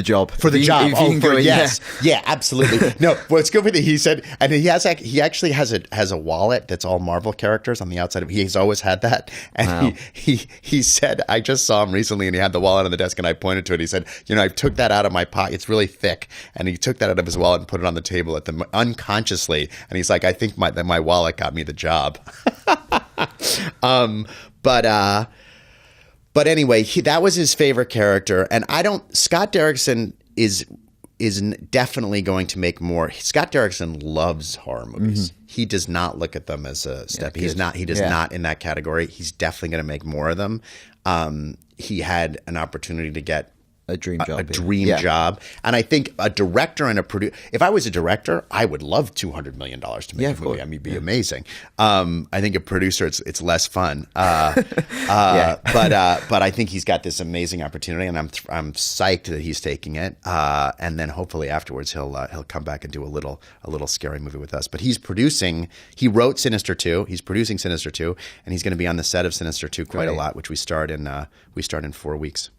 job. For the job. Yes. Yeah, absolutely. No, what's good with it, he said, and he actually has a wallet that's all Marvel characters on the outside of it. He's always had that. And wow. he said, I just saw him recently and he had the wallet on the desk and I pointed to it. He said, I took that out of my pocket. It's really thick. And he took that out of his wallet and put it on the table unconsciously. And he's like, I think my wallet got me the job. But anyway, that was his favorite character, and Scott Derrickson is definitely going to make more. Scott Derrickson loves horror movies. Mm-hmm. He does not look at them as a step. He does not in that category. He's definitely going to make more of them. He had an opportunity to get a dream job. And I think a director and a producer, if I was a director, I would love $200 million to make a movie. I mean, it'd be amazing. I think a producer, it's less fun. But I think he's got this amazing opportunity and I'm psyched that he's taking it. And then hopefully afterwards he'll come back and do a little scary movie with us. But he wrote Sinister 2, he's producing Sinister 2, and he's going to be on the set of Sinister 2 quite a lot, which we start in 4 weeks.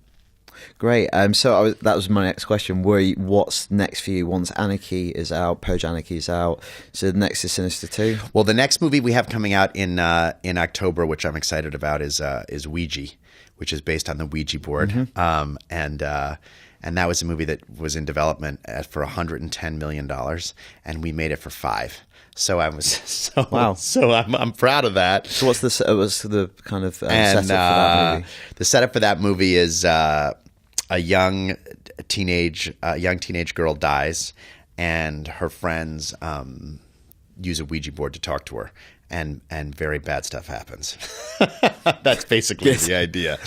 Great. So that was my next question. What's next for you once Anarchy is out, Purge Anarchy is out? So the next is Sinister 2? Well, the next movie we have coming out in October, which I'm excited about, is Ouija, which is based on the Ouija board. Mm-hmm. And that was a movie that was in development for $110 million, and we made it for $5 million. So I was wow. So I'm proud of that. So what's the kind of setup for that movie? The setup for that movie is a young teenage girl dies, and her friends use a Ouija board to talk to her, and very bad stuff happens. That's basically the idea.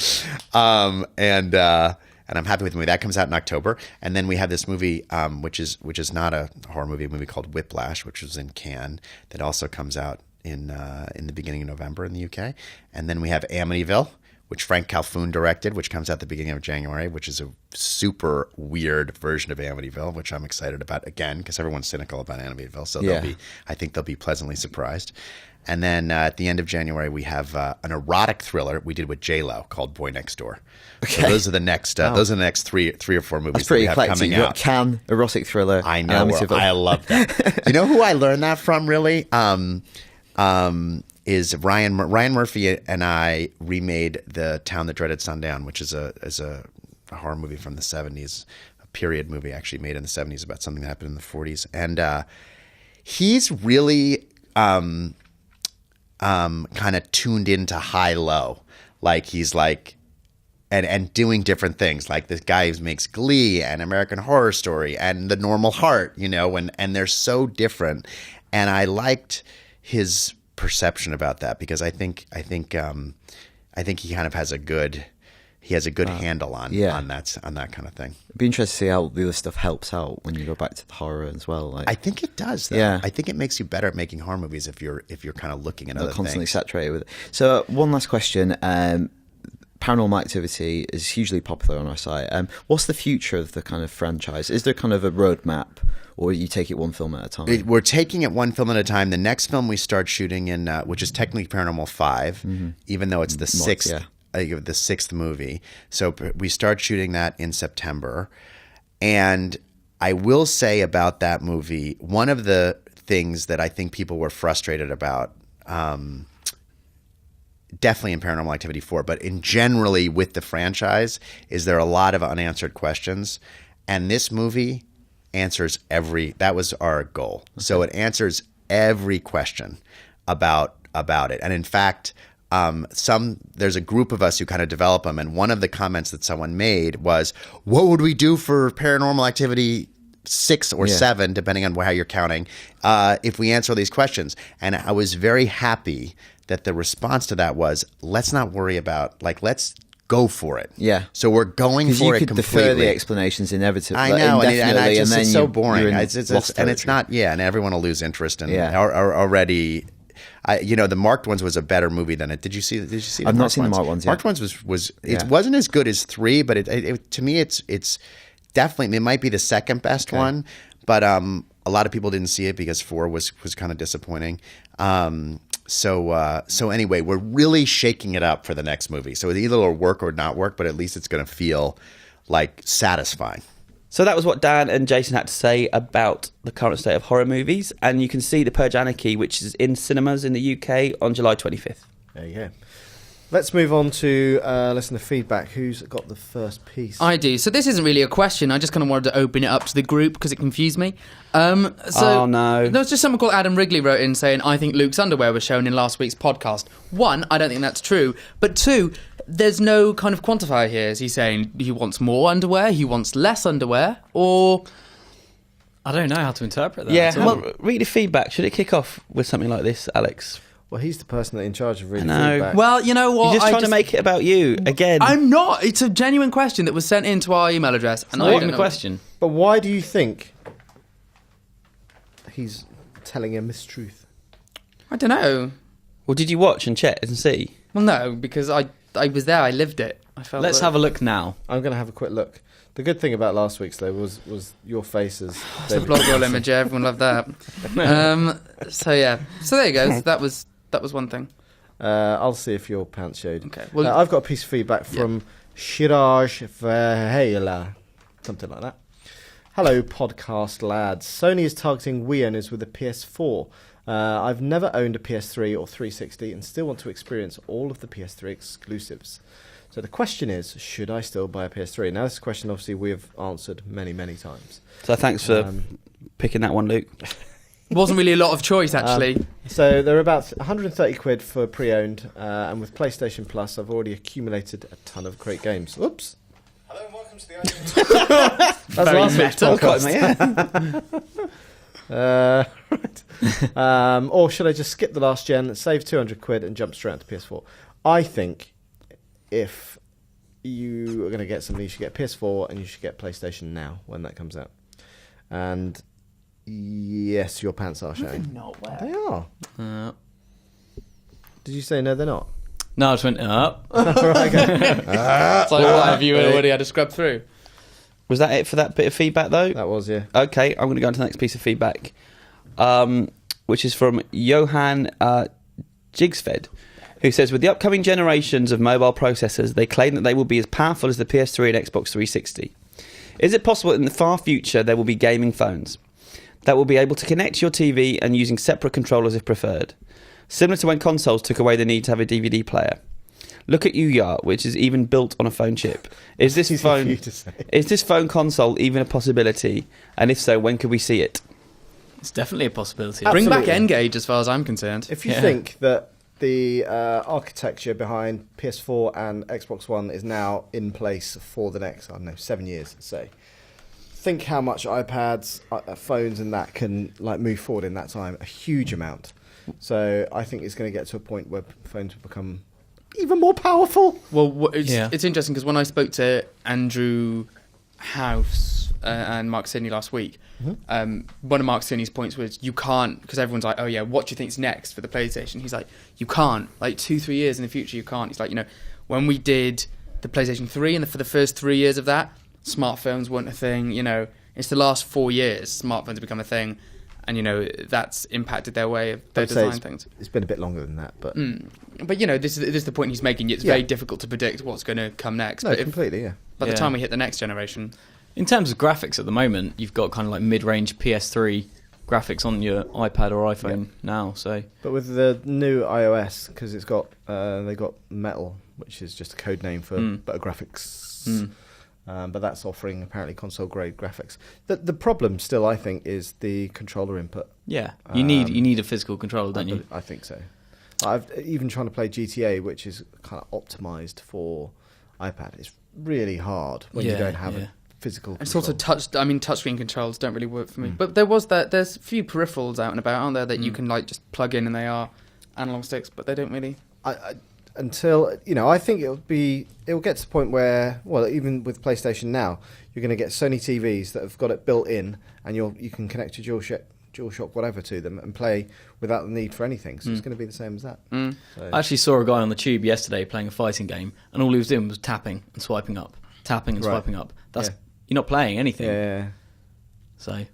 And I'm happy with the movie. That comes out in October. And then we have this movie, which is not a horror movie, a movie called Whiplash, which was in Cannes, that also comes out in the beginning of November in the UK. And then we have Amityville, which Frank Calhoun directed, which comes out the beginning of January, which is a super weird version of Amityville, which I'm excited about again, because everyone's cynical about Amityville. So I think they'll be pleasantly surprised. And then at the end of January, we have an erotic thriller we did with J-Lo called Boy Next Door. Okay. So those are the next three or four movies that's pretty that we have coming out. Cannes, erotic thriller. I know. I love that. You know who I learned that from, really? Is Ryan Murphy and I remade The Town That Dreaded Sundown, which is a horror movie from the 70s, a period movie actually made in the 70s about something that happened in the 40s. And he's really kind of tuned into high-low. Like he's like, and doing different things. Like this guy who makes Glee and American Horror Story and The Normal Heart, and they're so different. And I liked his perception about that because I think he kind of has a good handle on that kind of thing. It'd be interesting to see how the other stuff helps out when you go back to the horror as well. Like, I think it does, though. Yeah. I think it makes you better at making horror movies if you're kind of looking at other constantly things. Saturated with it. So one last question. Paranormal Activity is hugely popular on our site. What's the future of the kind of franchise? Is there kind of a roadmap, or you take it one film at a time? We're taking it one film at a time. The next film we start shooting in, which is technically Paranormal 5, even though it's the sixth. The sixth movie. So we start shooting that in September. And I will say about that movie, one of the things that I think people were frustrated about, definitely in Paranormal Activity 4, but in generally with the franchise, is there are a lot of unanswered questions. And this movie answers that was our goal. Okay. So it answers every question about it. And in fact, there's a group of us who kind of develop them, and one of the comments that someone made was, what would we do for Paranormal Activity 6 or 7, depending on how you're counting, if we answer these questions? And I was very happy that the response to that was, let's not worry about, let's go for it. Yeah. So we're going for it completely. Because you could defer the explations inevitably. I know, and then it's so boring. It's not, and everyone will lose interest in already. The Marked Ones was a better movie than it. Did you see? I've not seen the Marked Ones yet. Marked Ones was it wasn't as good as 3, but it to me it's definitely, it might be the second best one, but a lot of people didn't see it because 4 was kind of disappointing. So anyway, we're really shaking it up for the next movie. So it either will work or not work, but at least it's going to feel like satisfying. So that was what Dan and Jason had to say about the current state of horror movies. And you can see The Purge Anarchy, which is in cinemas in the UK on July 25th. There you go. Let's move on to listener feedback. Who's got the first piece? I do. So this isn't really a question. I just kind of wanted to open it up to the group because it confused me. Oh, no. There was just someone called Adam Wrigley wrote in saying, I think Luke's underwear was shown in last week's podcast. 1, I don't think that's true. But 2, there's no kind of quantifier here. Is he saying he wants more underwear, he wants less underwear, or... I don't know how to interpret that. Yeah, at all. well, read the feedback. Should it kick off with something like this, Alex? Well, he's the person in charge of reading I know. feedback. Well, you know what? You're just trying to make it about you, again. I'm not. It's a genuine question that was sent into our email address. And Not I even don't a know. question. But why do you think he's telling a mistruth? I don't know. Well, did you watch and check and see? Well, no, because I was there. I lived it. I felt. Let's have a look now. I'm going to have a quick look. The good thing about last week's, though, was your faces. It's a blog roll image. Yeah, everyone loved that. So yeah. So there you go. So that was one thing. I'll see if your pants showed. Okay. Well, I've got a piece of feedback from Shiraj Verheila, something like that. Hello, podcast lads. Sony is targeting Wii owners with a PS4. I've never owned a PS3 or 360 and still want to experience all of the PS3 exclusives. So the question is, should I still buy a PS3? Now, this is a question, obviously, we have answered many, many times. So thanks for picking that one, Luke. wasn't really a lot of choice actually. So they're about 130 quid for pre-owned, and with PlayStation Plus, I've already accumulated a ton of great games. Oops. Hello and welcome to the IGN. That's Very last week's meta. podcast. Right. Or should I just skip the last gen, save 200 quid and jump straight onto PS4? I think if you are going to get something, you should get PS4 and you should get PlayStation Now when that comes out. And yes, your pants are showing. Not well. They are. Did you say no, they're not? No, I just went up. Right, okay. It's like, what have you already had to scrub through? Was that it for that bit of feedback, though? That was, yeah. Okay, I'm going to go on to the next piece of feedback, which is from Johan Jigsfed, who says, with the upcoming generations of mobile processors, they claim that they will be as powerful as the PS3 and Xbox 360. Is it possible that in the far future there will be gaming phones that will be able to connect to your TV and using separate controllers if preferred? Similar to when consoles took away the need to have a DVD player. Look at UART, which is even built on a phone chip. Is this Easy for you phone to say. is this phone console even a possibility? And if so, when could we see it? It's definitely a possibility. Bring back Absolutely. N-Gage as far as I'm concerned. If you Yeah. think that the architecture behind PS4 and Xbox One is now in place for the next, I don't know, 7 years, say, think how much iPads, phones and that can like move forward in that time. A huge amount. So I think it's going to get to a point where phones will become even more powerful. Well, it's Yeah. interesting because when I spoke to Andrew House and Mark Sidney last week, one of Mark Sidney's points was you can't, because everyone's like, oh yeah, what do you think's next for the PlayStation? He's like, you can't, like 2-3 years in the future, you can't. He's like, you know, when we did the PlayStation 3 and for the first 3 years of that, smartphones weren't a thing. You know, it's the last 4 years smartphones have become a thing. And, you know, that's impacted their way of their I'd say design things. It's been a bit longer than that, but But, you know, this is the point he's making. It's very difficult to predict what's going to come next. no, But completely, yeah. by the Yeah. time we hit the next generation... In terms of graphics at the moment, you've got kind of like mid-range PS3 graphics on your iPad or iPhone now. So But with the new iOS, because it's got they got Metal, which is just a code name for better graphics. But that's offering apparently console-grade graphics. The problem still, I think, is the controller input. yeah, you need a physical controller, don't you? I think so. I've even trying to play GTA, which is kind of optimized for iPad. It's really hard when you Yeah, don't have yeah. a physical. It's also control. touchscreen controls don't really work for me. But there's a few peripherals out and about, aren't there, that you can like just plug in and they are analog sticks, but they don't really... Until, you know, I think it'll get to the point where, well, even with PlayStation Now, you're going to get Sony TVs that have got it built in, and you can connect your DualShock whatever to them and play without the need for anything. So it's going to be the same as that. So, I actually saw a guy on the tube yesterday playing a fighting game, and all he was doing was tapping and swiping up, tapping and Right. swiping up. That's Yeah. you're not playing anything. Yeah. So,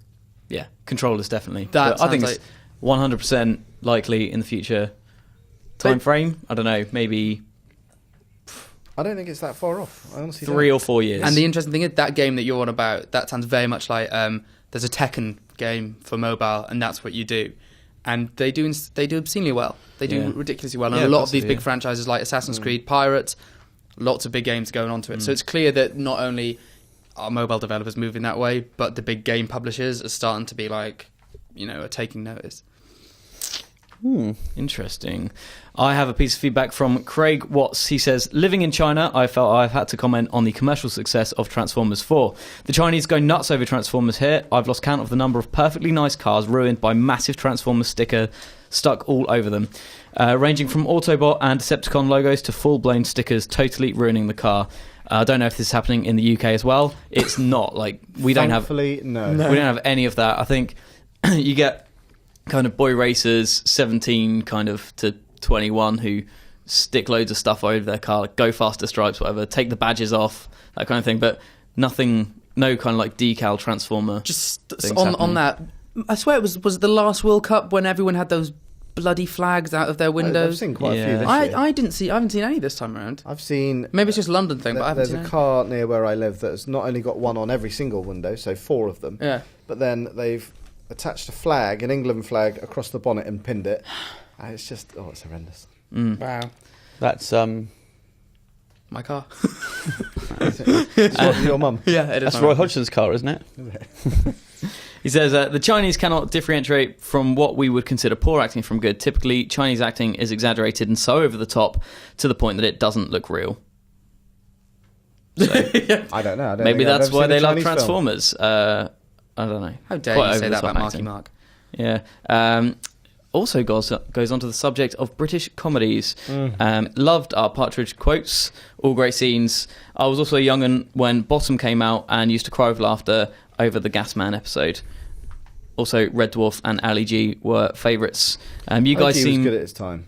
yeah, controllers definitely. That But I think sounds it's 100% likely in the future. Time frame? I don't know, maybe I don't think it's that far off. I honestly 3 don't. or 4 years. And the interesting thing is that game that you're on about, that sounds very much like there's a Tekken game for mobile, and that's what you do. And they do obscenely well. They do ridiculously well. And Yeah, a lot of these possibly, big franchises like Assassin's Creed, Pirates, lots of big games going onto it. So it's clear that not only are mobile developers moving that way, but the big game publishers are starting to be like, are taking notice. Interesting. I have a piece of feedback from Craig Watts. He says, living in China, I felt I've had to comment on the commercial success of Transformers 4. The Chinese go nuts over Transformers here. I've lost count of the number of perfectly nice cars ruined by massive Transformers sticker stuck all over them. Ranging from Autobot and Decepticon logos to full-blown stickers totally ruining the car. I don't know if this is happening in the UK as well. It's not. Like, we don't have... Thankfully, no. We don't have any of that. I think you get kind of boy racers 17 kind of to 21 who stick loads of stuff over their car, like Go Faster stripes, whatever, take the badges off, that kind of thing, but nothing, no kind of like decal Transformer. Just things on happening. that, I swear it was the last World Cup when everyone had those bloody flags out of their I've windows. seen quite a Yeah. few this year. I haven't seen any this time around. I've seen... Maybe it's just a London thing, but I haven't There's seen a any. car near where I live that's not only got one on every single window, so 4 of them, Yeah. but then they've attached a flag, an England flag, across the bonnet and pinned it. And it's just, it's horrendous. Wow. That's My car. It's what, your mum. Yeah, it is. that's Roy Hodgson's car, isn't it? He says, the Chinese cannot differentiate from what we would consider poor acting from good. Typically, Chinese acting is exaggerated and so over the top to the point that it doesn't look real. So, I don't know. I don't maybe think I've that's ever why seen a they love Chinese film. Transformers. I don't know. How dare Quite you over say the that top about Marky acting. Mark? Yeah. Also goes on to the subject of British comedies. Loved our Partridge quotes, all great scenes. I was also a young'un when Bottom came out and used to cry with laughter over the Gasman episode. Also, Red Dwarf and Ali G were favourites. You guys Ali G seem... was good at its time.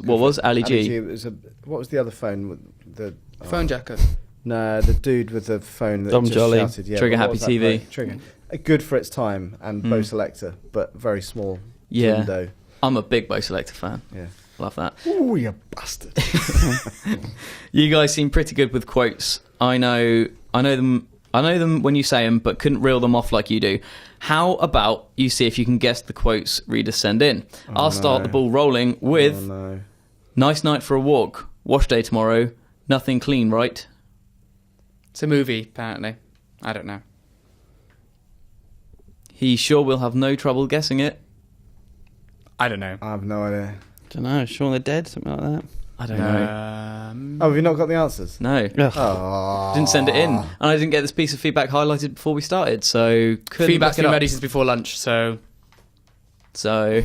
What was Ali G? Ali G was what was the other phone? With the Phone jacker. No, the dude with the phone that Dom just Jolly. shouted. Yeah, Trigger but what Happy was that TV. play? Trigger. Good for its time and Bo Selector, but very small Yeah. window. I'm a big Bo Selector fan. Yeah. Love that. Oh, you bastard! You guys seem pretty good with quotes. I know them when you say them, but couldn't reel them off like you do. How about you see if you can guess the quotes readers send in? I'll start the ball rolling with Oh, no. nice night for a walk, wash day tomorrow, nothing clean, right? It's a movie, apparently. I don't know. He sure will have no trouble guessing it. I don't know. I have no idea. Don't know. Shaun of the Dead, something like that. I don't know. Oh, have you not got the answers? No. Oh. Didn't send it in. And I didn't get this piece of feedback highlighted before we started, so couldn't Feedback's back it been up. ready since before lunch, so... So,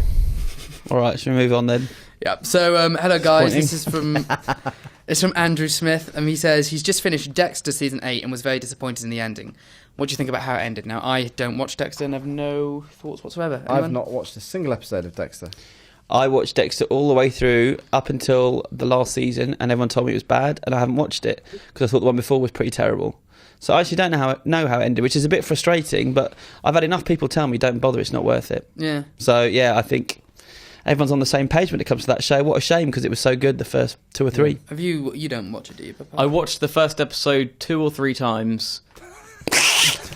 All right, should we move on then? Yeah. So, hello guys. Disappointing. This is from it's from Andrew Smith, and he says he's just finished Dexter season 8 and was very disappointed in the ending. What do you think about how it ended? Now, I don't watch Dexter and have no thoughts whatsoever. I've Anyone? not watched a single episode of Dexter. I watched Dexter all the way through up until the last season, and everyone told me it was bad, and I haven't watched it because I thought the one before was pretty terrible. So I actually don't know how it ended, which is a bit frustrating. But I've had enough people tell me don't bother; it's not worth it. Yeah. So yeah, I think everyone's on the same page when it comes to that show. What a shame, because it was so good the first 2 or 3. Have you? You don't watch it, do you? Papa? I watched the first episode 2 or 3 times.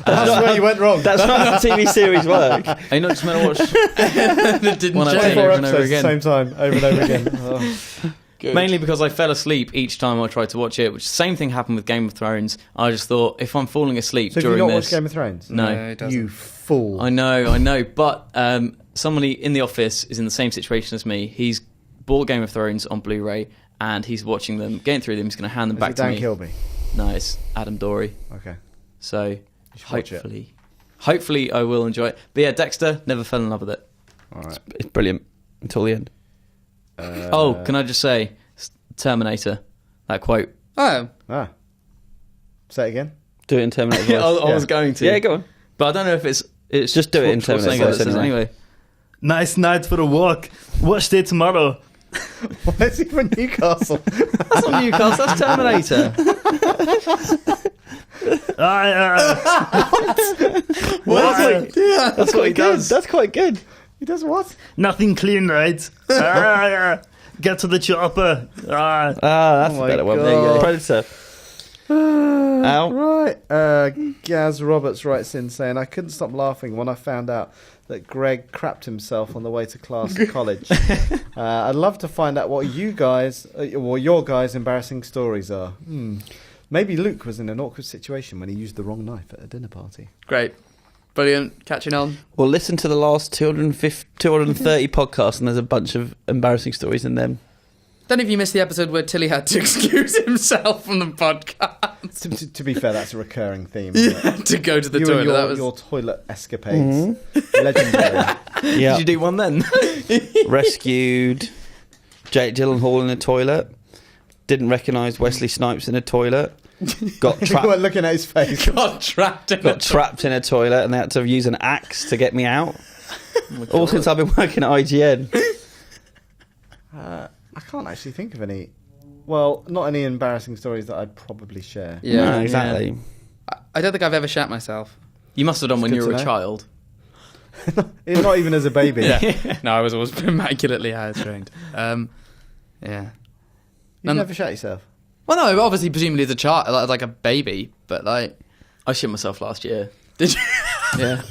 That's where you went wrong. That's not how TV series work. Are you not just meant to watch It didn't One change. episode 24 over and over episodes at the again? same time, over and over again. Oh. Good. Mainly because I fell asleep each time I tried to watch it, which same thing happened with Game of Thrones. I just thought, if I'm falling asleep So have you during not this... watched Game of Thrones? No. it doesn't. You fool. I know, but somebody in the office is in the same situation as me. He's bought Game of Thrones on Blu-ray, and he's watching them, getting through them. He's going to hand them Is back it to Dan me. Kilby? No, it's Adam Dorey. Okay. So should watch it. hopefully I will enjoy it. But yeah, Dexter, never fell in love with it. All right. It's brilliant until the end. Can I just say, Terminator, that quote. Oh, Say it again. Do it in Terminator voice. I was going to. Yeah, go on. But I don't know if it's Just do it in Schwarzenegger Terminator that voice says it anyway. anyway. Nice night for a walk. Watch day tomorrow. Why is he from Newcastle? That's not Newcastle, that's Terminator. That's what he does. That's quite good. He does what? Nothing clean, right? Get to the chopper. That's Oh a better one. my There you go. God. Predator. Ow. Right. Gaz Roberts writes in saying, I couldn't stop laughing when I found out that Greg crapped himself on the way to class at college. I'd love to find out what your guys' embarrassing stories are. Maybe Luke was in an awkward situation when he used the wrong knife at a dinner party. Great. Brilliant. Catching on. Well, listen to the last 230 podcasts, and there's a bunch of embarrassing stories in them. Don't know if you missed the episode where Tilly had to excuse himself from the podcast. To be fair, that's a recurring theme. Isn't it? To go to the You toilet. and That was your toilet escapades. Legendary. Yeah. Did you do one then? Rescued Jake Gyllenhaal in a toilet. Didn't recognise Wesley Snipes in a toilet. Got You trapped. weren't looking at his face. got trapped in Got trapped in a toilet, and they had to use an axe to get me out. All since I've been working at IGN. I can't actually think of any. Well, not any embarrassing stories that I'd probably share. Yeah, No, exactly. I don't think I've ever shat myself. You must have done when good you were to a know. child. Not even as a baby. No, I was always immaculately hair trained. Yeah. You never shat yourself. Well, no, obviously, presumably as a child, like a baby, but like, I shit myself last year. did you? Yeah.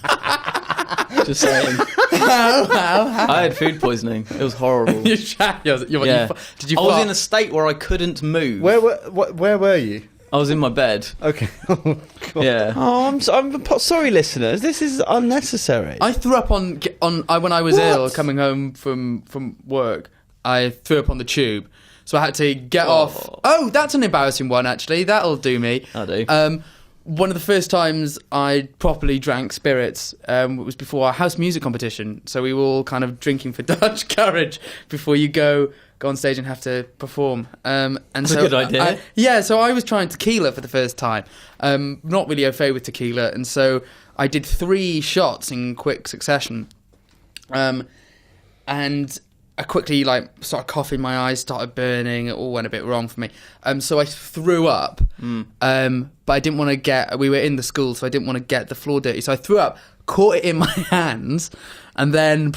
Just saying. I had food poisoning. It was horrible. You shat. Did you? I was fart? in a state where I couldn't move. Where were you? I was in my bed. Okay. Yeah. Oh, I'm sorry, listeners. This is unnecessary. I threw up when I was ill, coming home from work. I threw up on the tube, so I had to get off. Oh, that's an embarrassing one, actually. That'll do me. I do. One of the first times I properly drank spirits was before our house music competition. So we were all kind of drinking for Dutch courage before you go on stage and have to perform. That's a good idea. So I was trying tequila for the first time. Not really au fait with tequila, and so I did 3 shots in quick succession. And I quickly started coughing, my eyes started burning, it all went a bit wrong for me. So I threw up, but I didn't want to we were in the school, so I didn't want to get the floor dirty. So I threw up, caught it in my hands, and then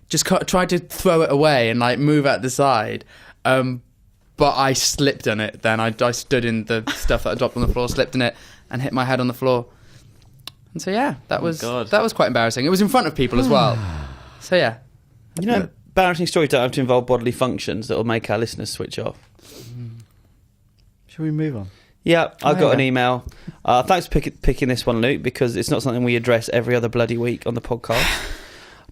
just tried to throw it away and move out the side. But I slipped on it then. I stood in the stuff that I dropped on the floor, slipped in it, and hit my head on the floor. And so yeah, that was quite embarrassing. It was in front of people as well. So yeah. You know, embarrassing stories don't have to involve bodily functions that will make our listeners switch off. Shall we move on? Yeah, I got an email. Thanks for picking this one, Luke, because it's not something we address every other bloody week on the podcast.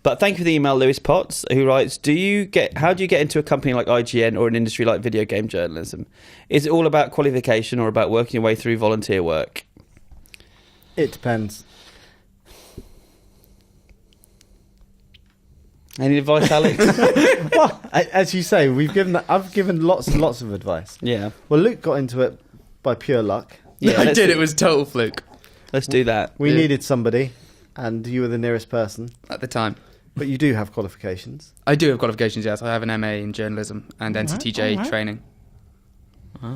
But thank you for the email, Lewis Potts, who writes, how do you get into a company like IGN or an industry like video game journalism? Is it all about qualification or about working your way through volunteer work? It depends. Any advice, Alex? Well, as you say, I've given lots and lots of advice. Yeah. Well, Luke got into it by pure luck. Yeah, I did. It was total fluke Let's do that. We needed somebody, and you were the nearest person. at the time. But you do have qualifications. I do have qualifications, yes. I have an MA in journalism and NCTJ training.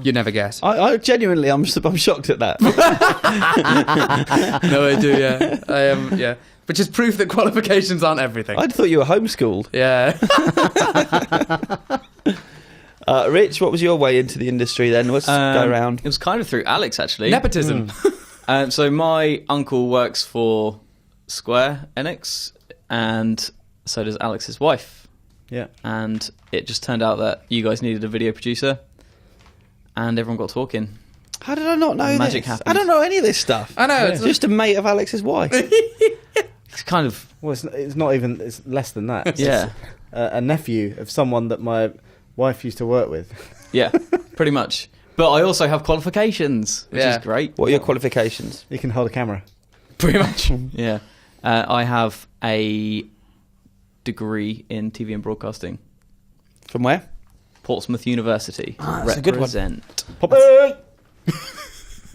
You'd never guess. I genuinely, I'm shocked at that. No, I do, yeah. I am, yeah. Which is proof that qualifications aren't everything. I thought you were homeschooled. Yeah. Rich, what was your way into the industry then? Let's go around. It was kind of through Alex, actually. Nepotism. So my uncle works for Square Enix, and so does Alex's wife. Yeah. And it just turned out that you guys needed a video producer, and everyone got talking. How did I not know Magic this? happened. I don't know any of this stuff. I know. It's just a mate of Alex's wife. It's kind of... Well, it's not even. It's less than that. It's Yeah. a nephew of someone that my wife used to work with. Yeah, pretty much. But I also have qualifications, which Yeah. is great. What are your qualifications? You can hold a camera. Pretty much. Yeah. I have a degree in TV and broadcasting. From where? Portsmouth University. that's a good one. Represent.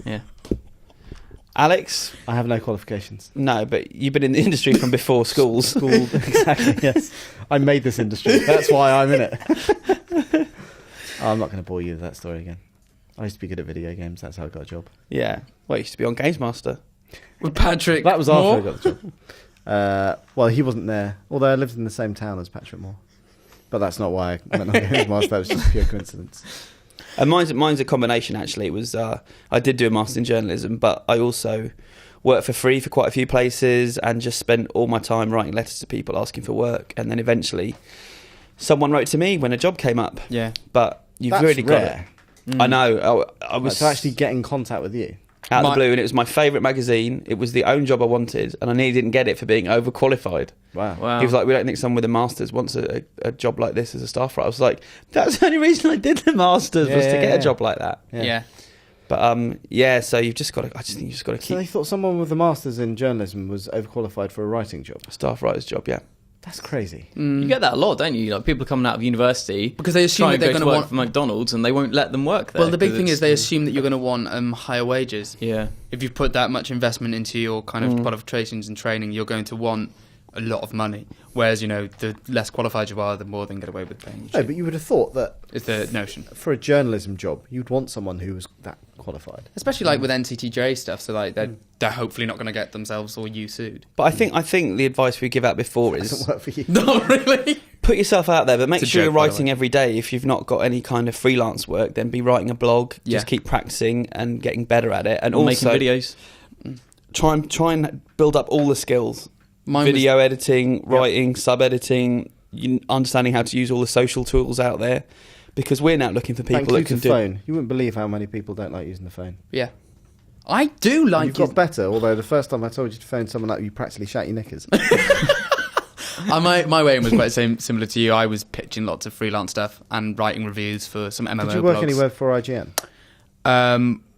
Yeah. Alex? I have no qualifications. No, but you've been in the industry from before schools. Exactly, yes. I made this industry. That's why I'm in it. I'm not going to bore you with that story again. I used to be good at video games. That's how I got a job. Yeah. Well, I used to be on Games Master. With Patrick That was after Moore? I got the job. Well, he wasn't there, although I lived in the same town as Patrick Moore. But that's not why I went on Games Master. That was just pure coincidence. And mine's a combination, actually. It was I did do a master's in journalism, but I also worked for free for quite a few places and just spent all my time writing letters to people asking for work. And then eventually someone wrote to me when a job came up. Yeah. But you've That's really got rare. it. I know. I was To actually get in contact with you. out of the blue, and it was my favourite magazine. It was the only job I wanted, and I nearly didn't get it for being overqualified. Wow. He was like, "We don't think someone with a master's wants a job like this as a staff writer." I was like, "That's the only reason I did the master's was to get a job like that." Yeah. But so you've just got to. I just think you just got to So keep they thought someone with a master's in journalism was overqualified for a writing job. a staff writer's job. Yeah. That's crazy. You get that a lot, don't you? Like people coming out of university Because they assume try that and they're go going to to work want. for McDonald's, and they won't let them work there. Well, the big 'cause thing it's- is they assume that you're going to want higher wages. Yeah. If you've put that much investment into your kind of qualifications and training, you're going to want a lot of money. Whereas, the less qualified you are, the more they can get away with paying. No, but you would have thought that Is the notion. for a journalism job, you'd want someone who was that qualified. Especially like with NCTJ stuff, so like they're hopefully not going to get themselves or you sued. But I think the advice we give out before Doesn't is work for you. Not really. put yourself out there, but make It's a sure joke, you're by the writing way. every day. If you've not got any kind of freelance work, then be writing a blog. Yeah. Just keep practicing and getting better at it, and Or also making videos. try and build up all the skills. Mine was- Video editing, writing, sub-editing, understanding how to use all the social tools out there, because we're now looking for That people that includes can the do. phone. You wouldn't believe how many people don't like using the phone. Yeah. I do like You've got better, although the first time I told you to phone someone up, you practically shat your knickers. my way in was quite similar to you. I was pitching lots of freelance stuff and writing reviews for some MMO Did you work blogs. anywhere for IGN?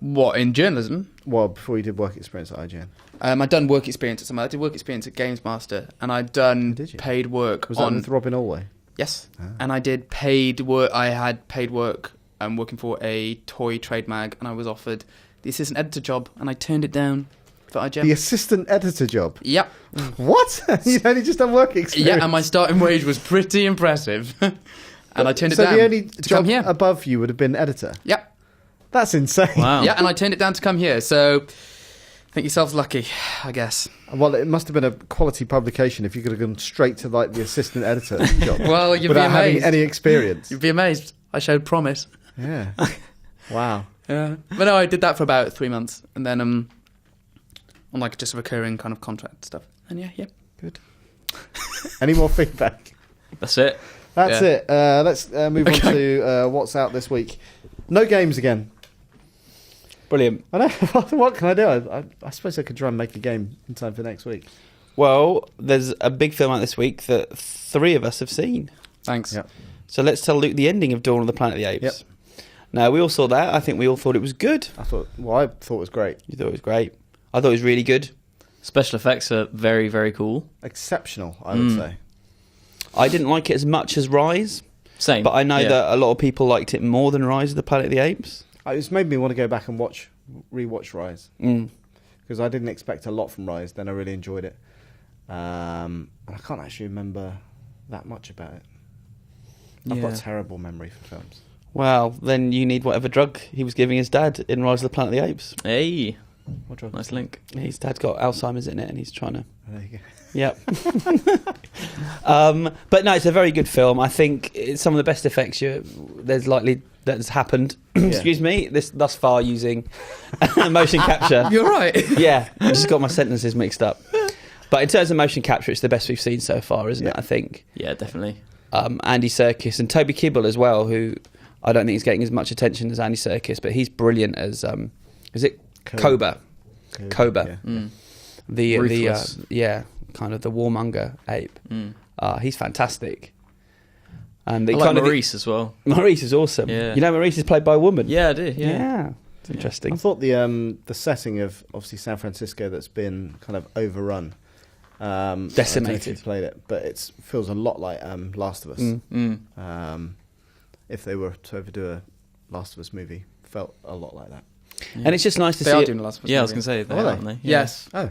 What, in journalism? Well, before you did work experience at IGN. I'd done work experience at some. I did work experience at Games Master, and I'd done Did you? paid work Was that on. with Robin Allway? Yes, and I did paid work. I had paid work working for a toy trade mag, and I was offered the assistant editor job, and I turned it down for IGN. The assistant editor job? Yep. What? You'd only just done work experience? Yeah, and my starting wage was pretty impressive, and I turned it so down. the only to job come here. above you would have been editor? Yep. That's insane. Wow. Yeah, and I turned it down to come here. So, think yourselves lucky, I guess. Well, it must have been a quality publication if you could have gone straight to like the assistant editor job. Well, you'd be without having amazed. any experience. You'd be amazed. I showed promise. Yeah. Wow. Yeah, but no, I did that for about 3 months, and then on like just a recurring kind of contract stuff. And yeah. Good. Any more feedback? That's it. That's Yeah. it. Let's move on to what's out this week. No games again. Brilliant. I know. What can I do? I suppose I could try and make a game in time for next week. Well, there's a big film out this week that 3 of us have seen. Thanks. Yep. So let's tell Luke the ending of Dawn of the Planet of the Apes. Yep. Now, we all saw that. I think we all thought it was good. I thought it was great. You thought it was great. I thought it was really good. Special effects are very, very cool. Exceptional, I would say. I didn't like it as much as Rise, Same. but I know Yeah. that a lot of people liked it more than Rise of the Planet of the Apes. It's made me want to go back and rewatch Rise. Mm. Because I didn't expect a lot from Rise, then I really enjoyed it. And I can't actually remember that much about it. I've got Yeah. a terrible memory for films. Well, then you need whatever drug he was giving his dad in Rise of the Planet of the Apes. Hey, What drug? nice link. His dad's got Alzheimer's in it, and he's trying to. There you go. Yep. But no, it's a very good film. I think it's some of the best effects that has happened. Excuse me. Thus far using motion capture. You're right. Yeah, I just got my sentences mixed up. But in terms of motion capture, it's the best we've seen so far, isn't it? I think. Yeah, definitely. Andy Serkis and Toby Kebbell as well, who I don't think is getting as much attention as Andy Serkis, but he's brilliant as is it Cobra? Cobra. Yeah. The Ruthless. kind of the warmonger ape. He's fantastic. And I it like kind of Maurice as well. Maurice is awesome. Yeah. You know, Maurice is played by a woman. Yeah, I do. Yeah. Yeah. It's interesting. I thought the setting of obviously San Francisco that's been kind of overrun, I don't know if Decimated. you've played it, but it feels a lot like Last of Us. If they were to ever do a Last of Us movie, felt a lot like that. And it's just nice to They see are it. doing the Last of Us Yeah, I was movie. going to say, Are they? aren't they? Yeah. Yes. Oh,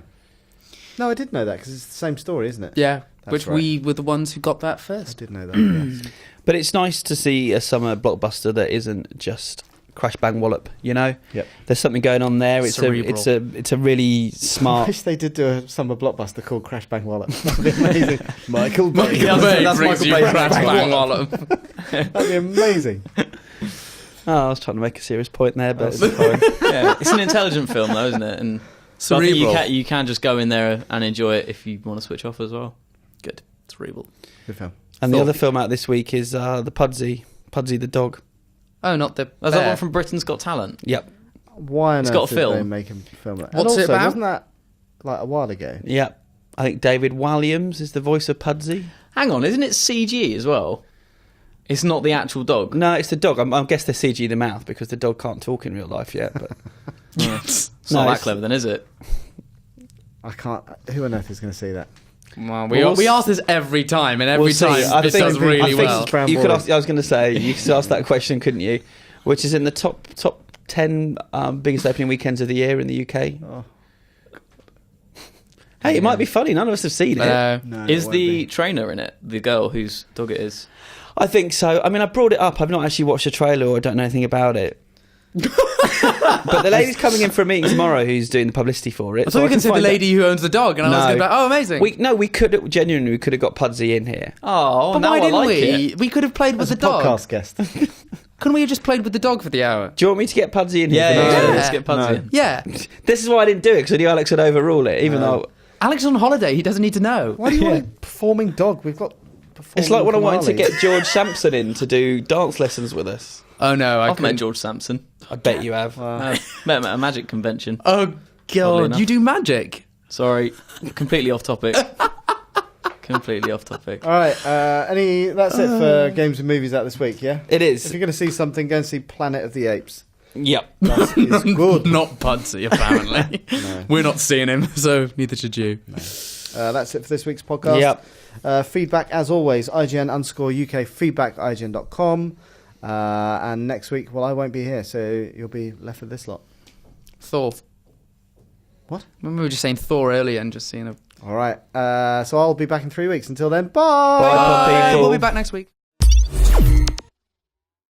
no, I did know that because it's the same story, isn't it? Yeah. That's Which right. we were the ones who got that I first. did know that. Yes. But it's nice to see a summer blockbuster that isn't just Crash Bang Wallop. You know, Yep. there's something going on there. It's a really I smart. wish they did do a summer blockbuster called Crash Bang Wallop. That'd be amazing. Michael Bay. Bay brings Michael you Bay. Crash Bang Wallop. That'd be amazing. Oh, I was trying to make a serious point there, but it's fine. Yeah, it's an intelligent film, though, isn't it? And so I think Cerebral. you can just go in there and enjoy it if you want to switch off as well. Good. Cerebral. Good film. And the other film out this week is the Pudsey the dog. Oh, not the. Was that bear. one from Britain's Got Talent? Yep. Why on It's earth got a did film. they make him film it? And What's it also, about? wasn't that like a while ago? Yep. I think David Walliams is the voice of Pudsey. Hang on, isn't it CG as well? It's not the actual dog. No, it's the dog. I guess they're CG the mouth because the dog can't talk in real life yet. But It's No, not that it's- clever then, is it? I can't. Who on earth is going to see that? Well, We'll we ask this every time, and every We'll see. time I it think- does I really think well. it's Brown you could Boy. ask. I was going to say you could ask that question, couldn't you? Which is in the top 10 biggest opening weekends of the year in the UK. Oh. Hey, it might be funny. None of us have seen it. No, Is it won't the be. trainer in it the girl whose dog it is? I think so. I mean, I brought it up. I've not actually watched the trailer or I don't know anything about it. But the lady's coming in for a meeting tomorrow who's doing the publicity for it. I thought you were going to say the lady who owns the dog, and I was No. going to be like, oh, amazing. We could have got Pudsey in here. Oh, but now why I didn't like we? it. We could have played with As the a dog. podcast guest. Couldn't we have just played with the dog for the hour? Do you want me to get Pudsey in here? Yeah, for next yeah, week? let's get Pudsey No. in. Yeah. This is why I didn't do it because I knew Alex would overrule it, even though Alex is on holiday. He doesn't need to know. Why do you want a performing dog? We've got. it's like when I wanted to Performing get George Sampson in to do dance lessons with us. Oh, no. I've met George Sampson. I bet you have. Met him at a magic convention. Oh, Oddly God. enough. You do magic? Sorry, completely off topic. Completely off topic. All right. That's it for games and movies out this week. Yeah. It If is. you're going to see something, go and see Planet of the Apes. Yep. That is good. Not Pudsey, apparently. We're not seeing him, so neither should you. That's it for this week's podcast. Yep. Feedback, as always, IGN_UK, feedback, IGN.com. And next week, well, I won't be here, so you'll be left with this lot. Thor. What? Remember we were just saying Thor earlier and just seeing a... All right. So I'll be back in 3 weeks. Until then, bye. Bye, people. We'll be back next week.